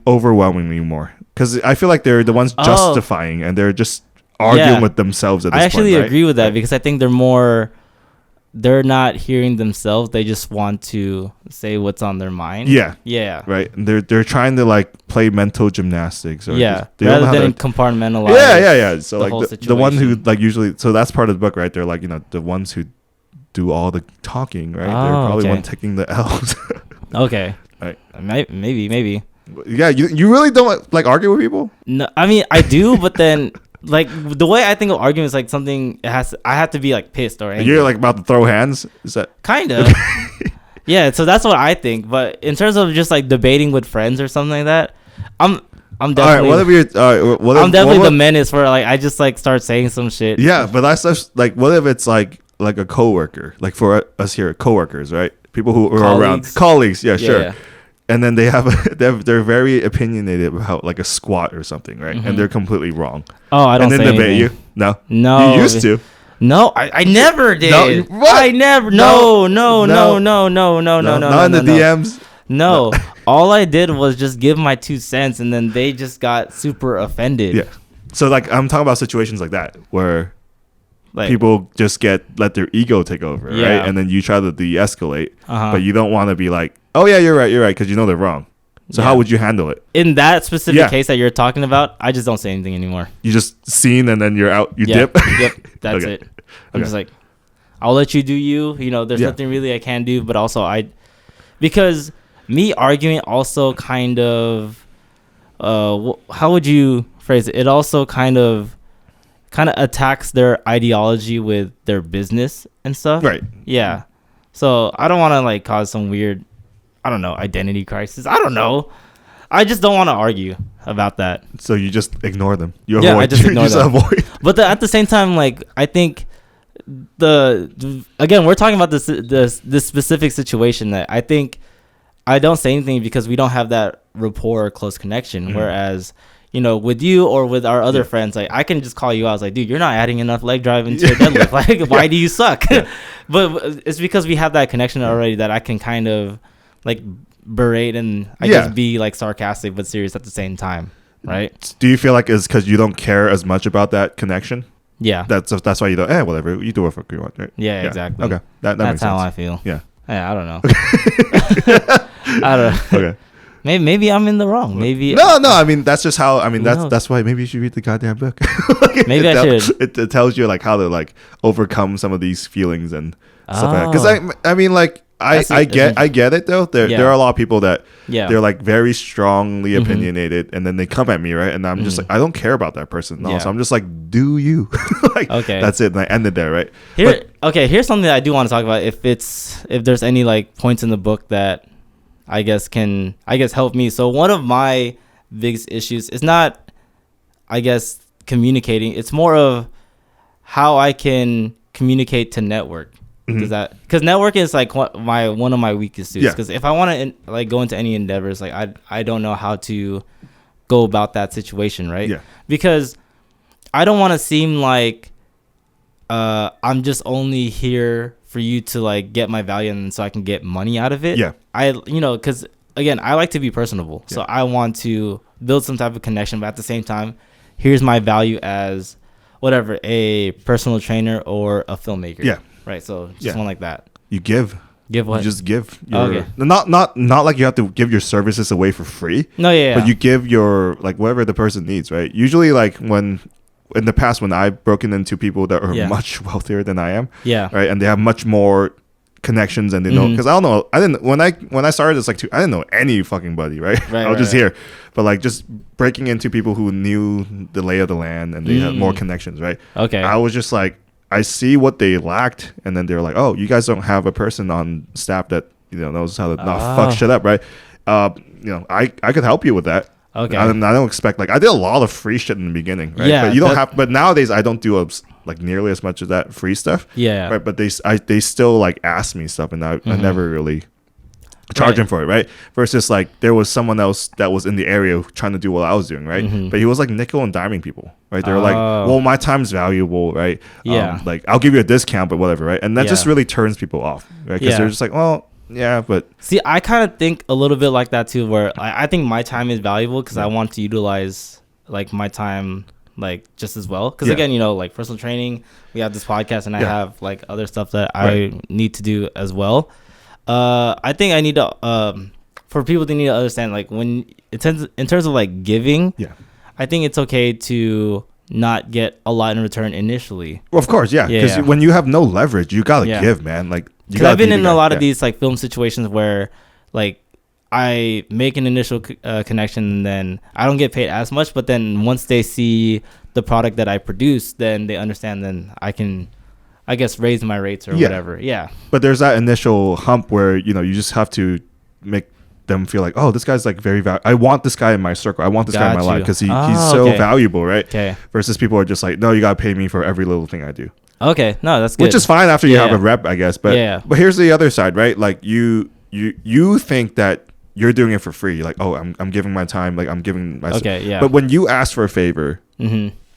overwhelmingly more, because I feel like they're the ones justifying and they're just arguing with themselves. At this I actually point, agree with that because I think they're more they're not hearing themselves. They just want to say what's on their mind. Yeah. Right. And they're trying to like play mental gymnastics. Or rather than compartmentalize. Yeah. So like the one who like usually, so that's part of the book, right? They're like, the ones who do all the talking, right? They're probably one taking the L's. Okay. Right. Maybe. Yeah. You really don't like argue with people? No, I mean I do, but then. Like the way I think of arguing is like something I have to be like pissed or angry. You're like about to throw hands? Is that kind of? Yeah, so that's what I think. But in terms of just like debating with friends or something like that, I'm definitely. I'm definitely the menace for like I just like start saying some shit. Yeah, but that's just like what if it's like a coworker, like for us here, coworkers, right? People who are around colleagues. Yeah, sure. Yeah. And then they're very opinionated about like a squat or something, right? Mm-hmm. And they're completely wrong. Oh, I don't. And then debate anything. You? No. You used to. No, I never did. No, I never. No. Not in the DMs. No, all I did was just give my 2 cents, and then they just got super offended. Yeah. So like I'm talking about situations like that where like, people just let their ego take over, right? And then you try to de-escalate, but you don't want to be like, oh yeah, you're right, because you know they're wrong. So how would you handle it? In that specific case that you're talking about, I just don't say anything anymore. You just scene and then you're out. You dip. Yep, that's it. I'm just like, I'll let you do you. There's nothing really I can do, but also because me arguing also kind of, how would you phrase it? It also kind of attacks their ideology with their business and stuff. Right. Yeah. So I don't want to like cause some weird, I don't know, identity crisis. I don't know. I just don't want to argue about that. So you just ignore them. You avoid. Yeah, I just ignore them. But at the same time, like I think again we're talking about this specific situation that I think I don't say anything because we don't have that rapport or close connection. Mm-hmm. Whereas with you or with our other friends, like I can just call you out. I was like, dude, you're not adding enough leg drive into your deadlift. Like, why do you suck? But it's because we have that connection already that I can kind of like berate and I just be like sarcastic but serious at the same time, right? Do you feel like it's because you don't care as much about that connection? Yeah, that's why you don't. Whatever, you do what you want, right? Yeah, exactly. Okay, that's makes sense. How I feel. Yeah, I don't know. I don't know. Okay. Maybe I'm in the wrong. Maybe no. I mean, that's just how. I mean, that's why maybe you should read the goddamn book. Maybe I should. It tells you like how to like overcome some of these feelings and stuff like that. Because I mean, like I get it though. There are a lot of people that they're like very strongly opinionated, and then they come at me, right? And I'm just like, I don't care about that person. No, so I'm just like, do you? Like, okay, that's it. And I ended there, right? Here's something that I do want to talk about. If there's any like points in the book that I guess help me. So one of my biggest issues is not, I guess, communicating. It's more of how I can communicate to network. Mm-hmm. Because networking is like one of my weakest suits. Because if I want to like go into any endeavors, like I don't know how to go about that situation, right? Yeah. Because I don't want to seem like I'm just only here for you to like get my value and so I can get money out of it. Yeah. Because again, I like to be personable. Yeah. So I want to build some type of connection, but at the same time, here's my value as whatever, a personal trainer or a filmmaker. Yeah. Right. So just one like that. You give. Give what? You just give. Okay. Not like you have to give your services away for free. No, yeah. But you give your like whatever the person needs, right? Usually like when in the past when I've broken into people that are much wealthier than I am, right, and they have much more connections and they know, because I don't know, I didn't when I started this I didn't know any fucking buddy, right? I was just here, but like just breaking into people who knew the lay of the land and they had more connections, right? Okay, I was just like, I see what they lacked, and then they're like, oh, you guys don't have a person on staff that knows how to not fuck shit up, right? I could help you with that. Okay. I don't expect I did a lot of free shit in the beginning, right? Yeah, but you don't have. But nowadays I don't do like nearly as much of that free stuff. Yeah. Right. But they still like ask me stuff, and I never really charge them for it, right? Versus like there was someone else that was in the area trying to do what I was doing, right? But he was like nickel and diming people, right? They were like, well, my time's valuable, right? Yeah. Like I'll give you a discount, but whatever, right? And that just really turns people off, right? Because they're just like, well. Yeah, but see, I kind of think a little bit like that too, where I think my time is valuable because I want to utilize like my time like just as well. Because again, like personal training, we have this podcast, and I have like other stuff that I need to do as well. I think I need to for people to need to understand, like when in terms of like giving, I think it's okay to not get a lot in return initially. Well, of course, because when you have no leverage, you gotta give, man. Like, I've been in a lot of these like film situations where like I make an initial connection, and then I don't get paid as much, but then once they see the product that I produce, then they understand, then I can, I guess, raise my rates or whatever. Yeah. But there's that initial hump where, you just have to make them feel like, oh, this guy's like very I want this guy in my circle. I want this guy in my life because he's so valuable, right? Okay. Versus people are just like, no, you got to pay me for every little thing I do. Okay. No, that's good. Which is fine after you have a rep, I guess. But but here's the other side, right? Like you think that you're doing it for free. Like, oh, I'm giving my time. Like, I'm giving my But when you ask for a favor,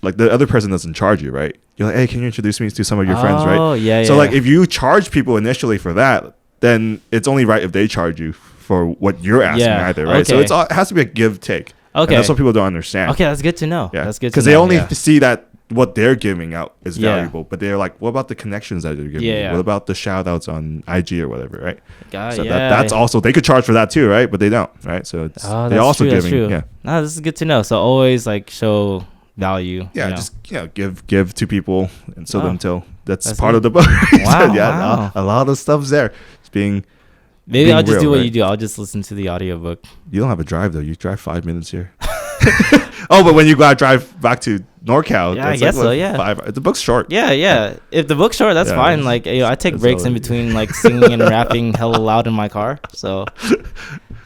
like the other person doesn't charge you, right? You're like, hey, can you introduce me to some of your friends, right? Oh, yeah. So like if you charge people initially for that, then it's only right if they charge you for what you're asking either, right? Okay. So it has to be a give take. Okay. And that's what people don't understand. Okay, that's good to know. Yeah. That's good because they only see that what they're giving out is valuable, but they're like, what about the connections that they're giving you? What about the shout outs on IG or whatever, right? So that's also, they could charge for that too, right? But they don't, right? So it's they're also giving. Yeah. No, this is good to know. So always like show value. Yeah, just give to people and so them till that's part of the book. Wow. A lot of stuff's there. It's being maybe I'll just do what you do. I'll just listen to the audiobook. You don't have a drive though. You drive 5 minutes here. Oh, but when you gotta drive back to NorCal, I guess so. Yeah, the book's short. Yeah. If the book's short, that's fine. Like I take breaks in between, like singing and rapping hella loud in my car. So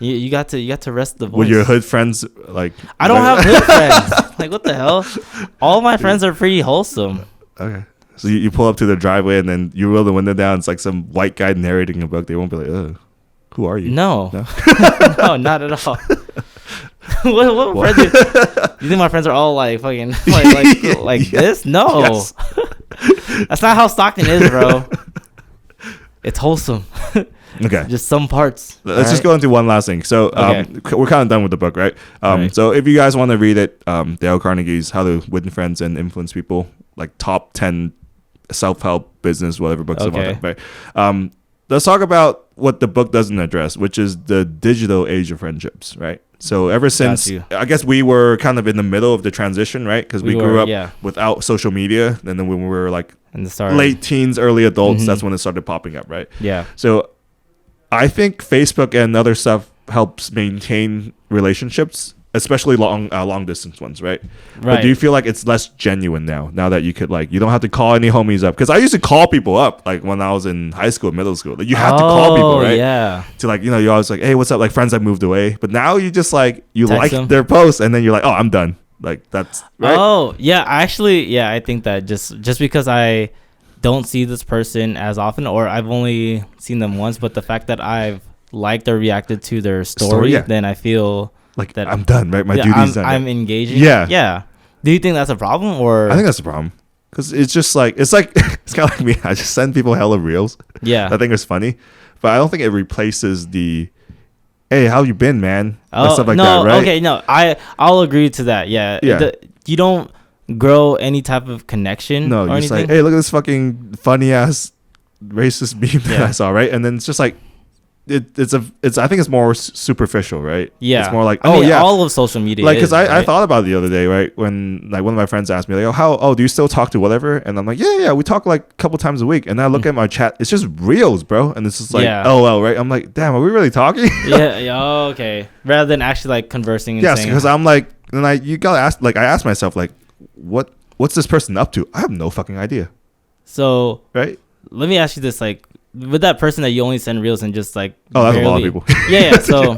you got to rest the voice. With your hood friends, like I don't have hood friends. Like what the hell? All my friends are pretty wholesome. Okay. So you pull up to the driveway and then you roll the window down. It's like some white guy narrating a book. They won't be like, "Oh, who are you?" No, no, not at all. what friends you think my friends are all like fucking like this? No, that's not how Stockton is, bro. It's wholesome. Okay, just some parts. Let's just go into one last thing. So we're kind of done with the book, right? So if you guys want to read it, Dale Carnegie's How to Win Friends and Influence People, like top 10 self-help business whatever books about that, right? Let's talk about what the book doesn't address, which is the digital age of friendships, right? So ever since, I guess we were kind of in the middle of the transition, right? Because we grew up without social media, and then when we were like in the late teens, early adults, that's when it started popping up, right? Yeah. So I think Facebook and other stuff helps maintain relationships, especially long distance ones, right? But do you feel like it's less genuine now that you could you don't have to call any homies up? Because I used to call people up like when I was in high school, middle school. Like, you have to call people, right? Yeah. To you're always like, hey, what's up? Like friends that moved away. But now you just you text like them. Their posts and then you're like, oh, I'm done. Like that's right. Oh yeah, actually, I think that just because I don't see this person as often, or I've only seen them once, but the fact that I've liked or reacted to their story then I feel like that I'm done, right? My duty's done. I'm engaging. Yeah. Do you think that's a problem, or? I think that's a problem because it's just it's kind of like me. I just send people hella reels. Yeah, I think it's funny, but I don't think it replaces the, hey, how you been, man? Oh, stuff like that, right? Okay, no, I'll agree to that. Yeah. You don't grow any type of connection. No, you're just like, hey, look at this fucking funny ass racist meme that I saw, right? And then it's just like. It's I think it's more superficial, right? Yeah, it's more like all of social media, because I thought about it the other day, right, when one of my friends asked me like, do you still talk to whatever? And I'm like, yeah, we talk like a couple times a week. And then I look at my chat, it's just reels, bro, and it's just like LOL, right? I'm like, damn, are we really talking? Okay, rather than actually conversing. And saying, because I'm like, and you gotta ask, I asked myself what's this person up to? I have no fucking idea. So right, let me ask you this, with that person that you only send reels and just that's a lot of people. Yeah. So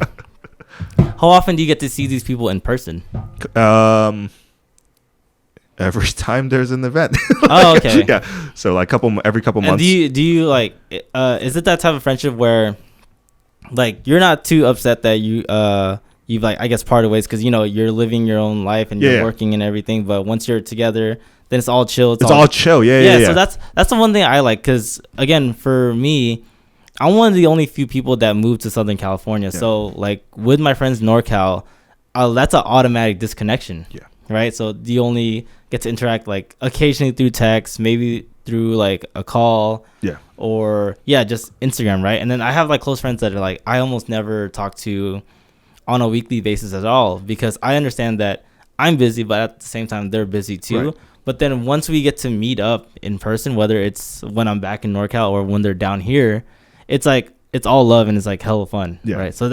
how often do you get to see these people in person? Every time there's an event. Okay. Yeah. So every couple months. Do you is it that type of friendship where you're not too upset that you've I guess parted ways because you're living your own life and you're working and everything, but once you're together then it's all chill. It's all chill. Yeah. So that's the one thing I like, because again, for me, I'm one of the only few people that moved to Southern California. So with my friends NorCal, that's an automatic disconnection. Yeah. right? So you only get to interact like occasionally through text, maybe through like a call, or just Instagram, right? And then I have like close friends that are like I almost never talk to on a weekly basis at all, because I understand that I'm busy, but at the same time they're busy too. Right. But then once we get to meet up in person, whether it's when I'm back in NorCal or when they're down here, it's like it's all love and it's like hella fun, right? So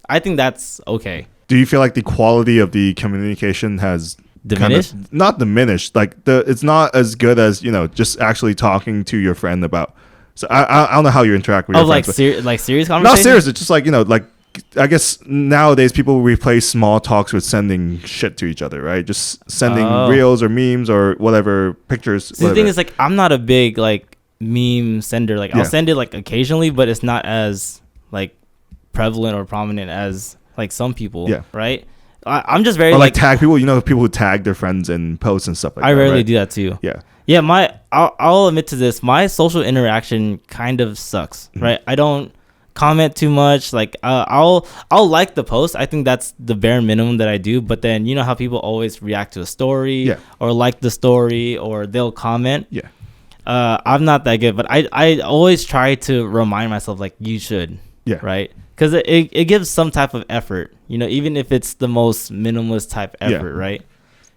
I think that's okay. Do you feel like the quality of the communication has diminished? Not diminished. Like it's not as good as, you know, just actually talking to your friend about. So I don't know how you interact with your friends. Like serious conversation? Not serious. It's just like, you know, like I guess nowadays people replace small talks with sending shit to each other, right? Just sending reels or memes or whatever, pictures. The thing is, like, I'm not a big like meme sender. Like I'll send it like occasionally, but it's not as like prevalent or prominent as like some people, right? I'm just very like tag people. You know, people who tag their friends in posts and stuff like that. I rarely do that too. Yeah. I'll admit to this. My social interaction kind of sucks, right? I don't comment too much. Like I'll like the post. I think that's the bare minimum that I do. But then you know how people always react to a story or like the story or they'll comment. I'm not that good, but I always try to remind myself like you should. Right. Because it gives some type of effort, you know, even if it's the most minimalist type effort, right?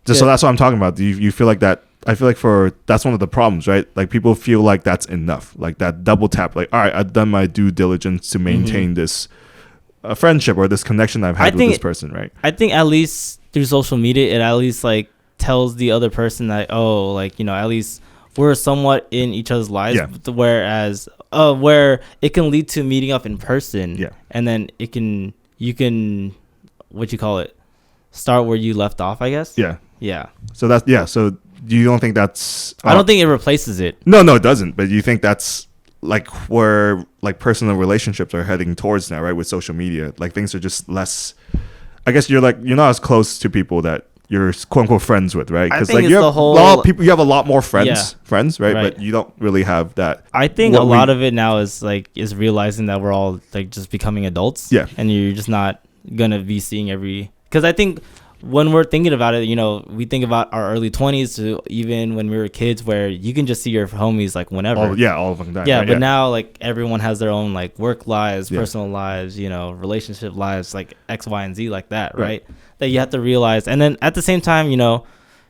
So that's what I'm talking about. Do you feel like that? I feel like that's one of the problems, right? Like people feel like that's enough, like that double tap, like, all right, I've done my due diligence to maintain this friendship or this connection I've had with this person, right? I think at least through social media, it at least like tells the other person that, oh, like, you know, at least we're somewhat in each other's lives, whereas where it can lead to meeting up in person, and then you can what you call it, start where you left off, I guess. So that's so you don't think that's I don't think it replaces it. No, it doesn't. But you think that's like where like personal relationships are heading towards now, right? With social media, like things are just less. I guess you're not as close to people that you're quote unquote friends with, right? Because like you have a lot of people, you have a lot more friends, right? But you don't really have that. I think a lot of it now is realizing that we're all like just becoming adults, and you're just not gonna be seeing because I think when we're thinking about it, you know, we think about our early 20s to even when we were kids, where you can just see your homies like whenever. All of them. Yeah, right? But now like everyone has their own like work lives, personal lives, you know, relationship lives, like X, Y, and Z, like that, right? That you have to realize. And then at the same time, you know,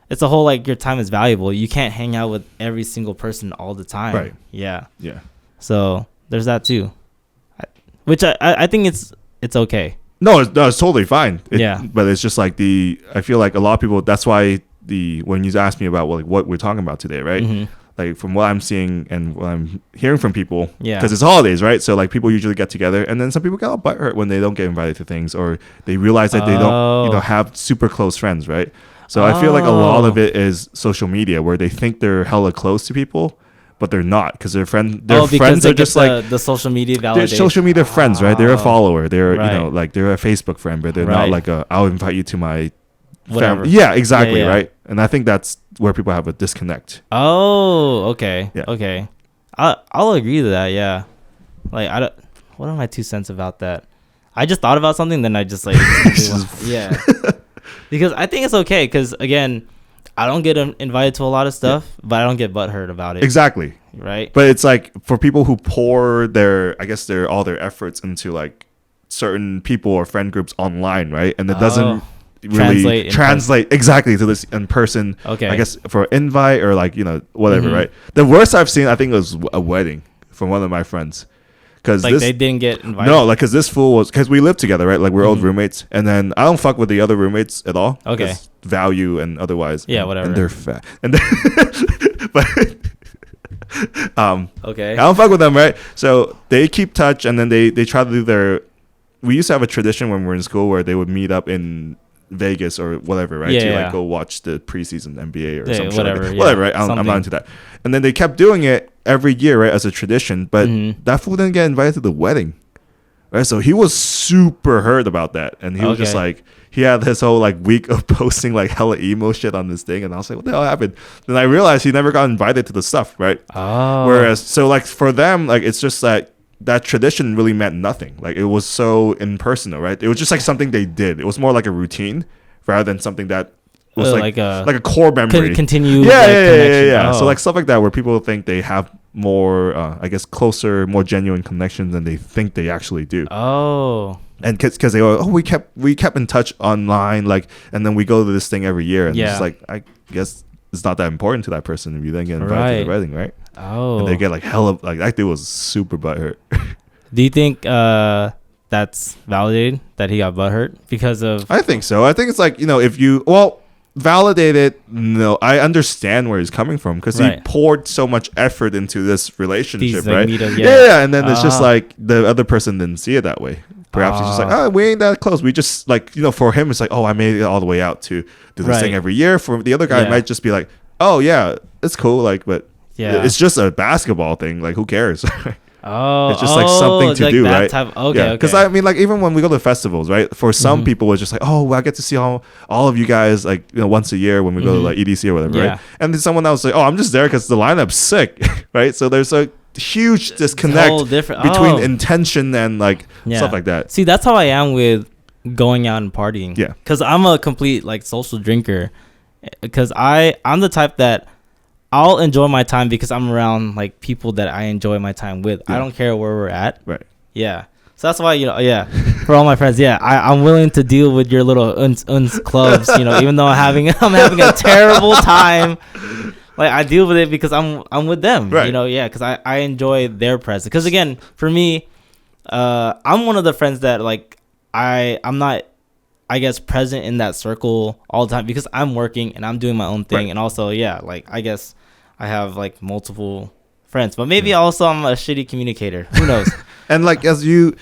it's a whole like your time is valuable. You can't hang out with every single person all the time. Right. Yeah. So there's that too, which I think it's okay. No, it's totally fine. But it's just like I feel like a lot of people, that's why when you ask me about what we're talking about today, right? Like from what I'm seeing and what I'm hearing from people, because it's holidays, right? So like people usually get together, and then some people get all butthurt when they don't get invited to things, or they realize that they don't, you know, have super close friends, right? So I feel like a lot of it is social media, where they think they're hella close to people, but they're not, because their friends are just like the social media validation. They're social media friends, right? They're a follower. They're you know, like they're a Facebook friend, but they're not like I'll invite you to my whatever. Yeah, exactly, right? And I think that's where people have a disconnect. Oh, okay. Yeah. Okay. I'll agree to that, yeah. Like what are my 2 cents about that? I just thought about something, then I just like because I think it's okay, because again, I don't get invited to a lot of stuff, but I don't get butthurt about it. Exactly. Right. But it's like for people who pour all their efforts into like certain people or friend groups online, right? And it doesn't really translate exactly to this in person. Okay. I guess for invite or like, you know, whatever, right? The worst I've seen, I think, was a wedding from one of my friends. Cause like they didn't get invited. No, like because this fool was, because we lived together, right? Like we're old roommates, and then I don't fuck with the other roommates at all. Okay. Value and otherwise. Yeah, whatever. And they're fat. And but okay. I don't fuck with them, right? So they keep touch, and then they try to do their. We used to have a tradition when we were in school where they would meet up in Vegas or whatever, right? Like go watch the preseason NBA or something. Whatever, like whatever, right? I'm not into that. And then they kept doing it every year, right, as a tradition. But that fool didn't get invited to the wedding, right? So he was super hurt about that, and he was just like, he had this whole like week of posting like hella emo shit on this thing, and I was like, what the hell happened? Then I realized he never got invited to the stuff, right? Oh. Whereas, so like for them, like it's just that tradition really meant nothing. Like it was so impersonal, right? It was just like something they did. It was more like a routine rather than something that was like a core memory. Continue. Yeah. So like stuff like that where people think they have more, I guess, closer, more genuine connections than they think they actually do. Oh. And because they go, we kept in touch online, like, and then we go to this thing every year, and it's just like, I guess it's not that important to that person if you then get invited to the wedding, right? Oh. And they get like hella, like that dude was super butthurt. Do you think that's validated that he got butthurt because of? I think so. I think it's like, if you validate it. No, I understand where he's coming from because he poured so much effort into this relationship, right? And then it's just like the other person didn't see it that way. Perhaps he's just like, we ain't that close. We just like, for him, it's like, I made it all the way out to do this thing every year. For the other guy, it might just be like, oh yeah, it's cool. Like, but it's just a basketball thing. Like, who cares? It's just like something to do, right? Okay. Because I mean, like, even when we go to festivals, right? For some people, it's just like, I get to see all of you guys, like, once a year when we go to like EDC or whatever, right? And then someone else like, I'm just there because the lineup's sick, right? So there's a huge disconnect between intention and like stuff like that. See, that's how I am with going out and partying. Yeah, because I'm a complete like social drinker. Because I'm the type that I'll enjoy my time because I'm around like people that I enjoy my time with. I don't care where we're at. Right. Yeah. So that's why, for all my friends, I'm willing to deal with your little uns clubs, even though I'm having a terrible time. Like, I deal with it because I'm with them, right. Because I enjoy their presence. Because again, for me, I'm one of the friends that like I'm not, I guess, present in that circle all the time because I'm working and I'm doing my own thing, and also like I guess I have like multiple friends, but maybe also I'm a shitty communicator. Who knows? And like as you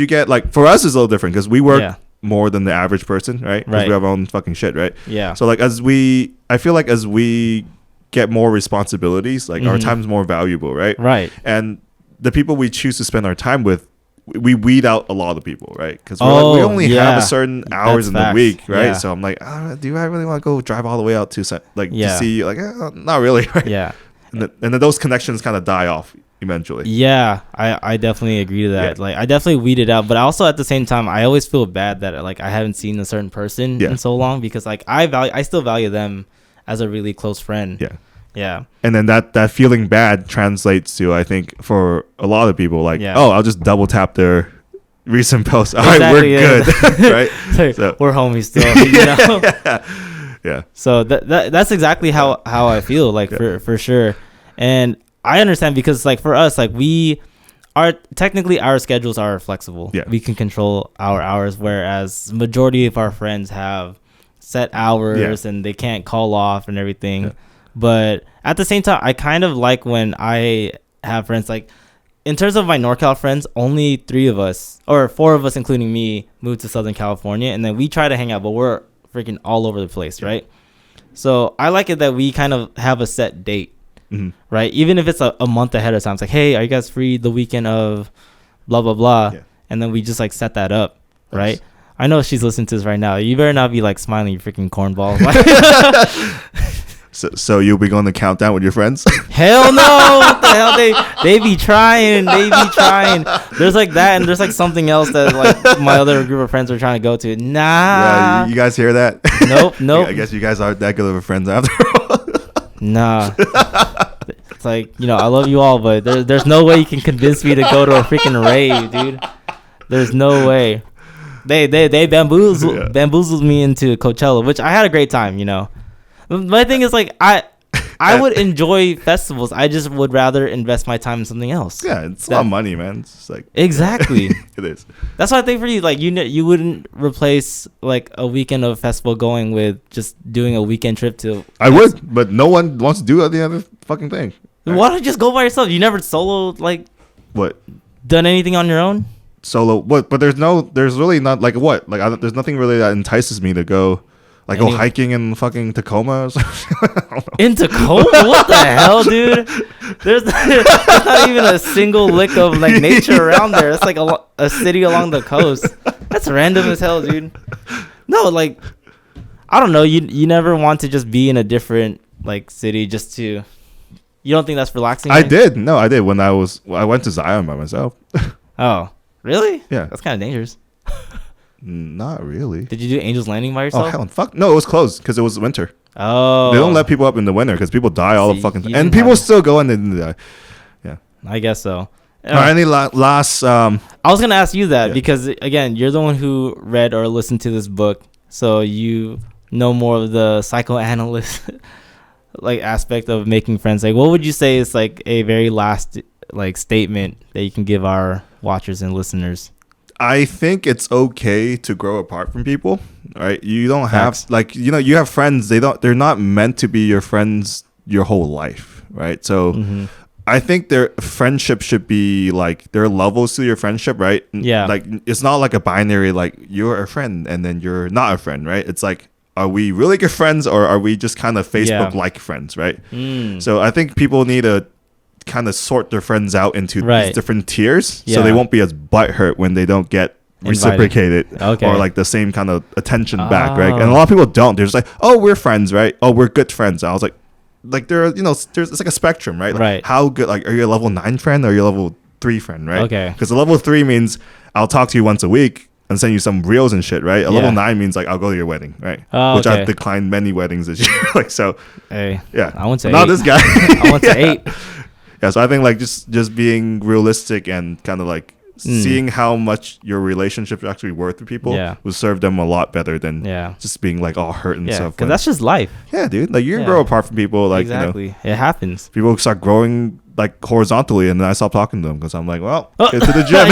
get, like, for us it's a little different because we work more than the average person, right? Because we have our own fucking shit, right? Yeah. So like I feel like as we get more responsibilities, like our time's more valuable, right? Right. And the people we choose to spend our time with, we weed out a lot of people, right? Because we only have a certain hours in the week, right? Yeah. So I'm like, do I really want to go drive all the way out to to see, like, not really, right? Yeah. And then those connections kind of die off eventually. Yeah, I definitely agree to that. Like, I definitely weed it out, but also at the same time, I always feel bad that like I haven't seen a certain person in so long because like I still value them as a really close friend. Yeah. And then that feeling bad translates to, I think, for a lot of people, like, I'll just double tap their recent posts. All right, we're good. Right? So, we're homies still, Yeah. So that's exactly how I feel, like, for sure. And I understand because like for us, like technically our schedules are flexible. Yeah. We can control our hours, whereas majority of our friends have set hours and they can't call off and everything. Yeah. But at the same time, I kind of like when I have friends, like in terms of my NorCal friends, only 3 of us or 4 of us, including me, moved to Southern California. And then we try to hang out, but we're freaking all over the place. Right. So I like it that we kind of have a set date, right? Even if it's a month ahead of time, it's like, hey, are you guys free the weekend of blah, blah, blah. Yeah. And then we just like set that up. Nice. Right. I know she's listening to this right now. You better not be like smiling, you freaking cornball. So you'll be going to countdown with your friends? Hell no! What the hell? They be trying. There's like that, and there's like something else that like my other group of friends are trying to go to. Nah. Yeah, you guys hear that? Nope. I guess you guys aren't that good of friends after all. Nah. It's like, I love you all, but there's no way you can convince me to go to a freaking rave, dude. There's no way. They bamboozled me into Coachella, which I had a great time, My thing is, like, I would enjoy festivals. I just would rather invest my time in something else. Yeah, it's a lot of money, man. It's just like exactly. It is. That's why I think for you, like, you wouldn't replace like a weekend of festival going with just doing a weekend trip to. I would, but no one wants to do the other fucking thing. Why don't you just go by yourself? You never solo like what? Done anything on your own? Solo what? But there's really not like what? Like there's nothing really that entices me to go. Like go hiking in fucking Tacoma or something. In Tacoma? What the hell, dude? There's not even a single lick of like nature around there. It's like a city along the coast. That's random as hell, dude. No, like, I don't know. You never want to just be in a different like city just to. You don't think that's relaxing? I did. No, I did. When I went to Zion by myself. Oh, really? Yeah. That's kind of dangerous. Not really. Did you do Angel's Landing by yourself? Oh hell, fuck no! It was closed because it was winter. Oh, they don't let people up in the winter because people die all the fucking and people still go and then die. Yeah, I guess so. Any last? I was gonna ask you that because again, you're the one who read or listened to this book, so you know more of the psychoanalyst like aspect of making friends. Like, what would you say is like a very last like statement that you can give our watchers and listeners? I think it's okay to grow apart from people, right? You don't have like, you know, you have friends. They're not meant to be your friends your whole life, right? So I think their friendship should be like, there are levels to your friendship, right? Yeah. Like, it's not like a binary, like you're a friend and then you're not a friend, right? It's like, are we really good friends or are we just kind of Facebook-like friends, right? So I think people need to kind of sort their friends out into these different tiers so they won't be as butthurt when they don't get reciprocated or like the same kind of attention back, right? And a lot of people don't. They're just like, oh, we're friends, right? Oh, we're good friends. And I was like there are, you know, it's like a spectrum, right? Like how good, like, are you a level 9 friend or are you a level 3 friend, right? Okay. Because a level 3 means I'll talk to you once a week and send you some reels and shit, right? A level 9 means like I'll go to your wedding, right? Which I've declined many weddings this year. Like, so yeah, I went to 8. Not this guy. I went to 8. Yeah, so I think like just being realistic and kind of like seeing how much your relationship is actually worth to people will serve them a lot better than just being like all hurt and stuff. Because that's just life. Yeah, dude. Like you can grow apart from people. Like, exactly. You know, it happens. People start growing like horizontally, and then I stop talking to them because I'm like, well, get to the gym.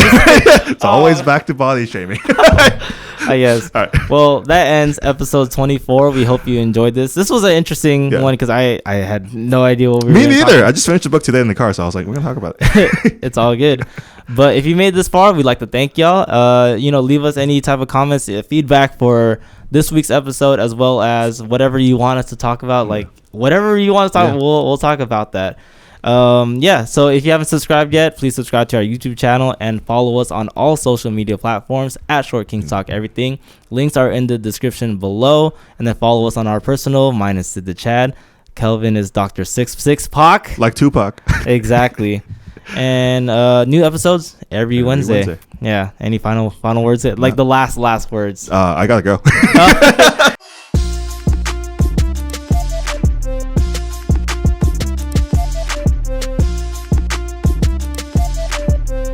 It's always back to body shaming. I guess. All right. Well, that ends episode 24. We hope you enjoyed this. This was an interesting one because I had no idea what we were Me neither. I just finished the book today in the car, so I was like, we're gonna talk about it. It's all good. But if you made this far, we'd like to thank y'all. You know, leave us any type of comments, feedback for this week's episode, as well as whatever you want us to talk about. Like whatever you want to talk, we'll talk about that. So if you haven't subscribed yet, please subscribe to our YouTube channel and follow us on all social media platforms at Short Kings Talk Everything. Links are in the description below, and then follow us on our personal. Mine is Sid the Chad. Kelvin is Dr. 66 Pac, like Tupac. Exactly. And new episodes every Wednesday. Yeah. Any final words? Like the last words. I gotta go.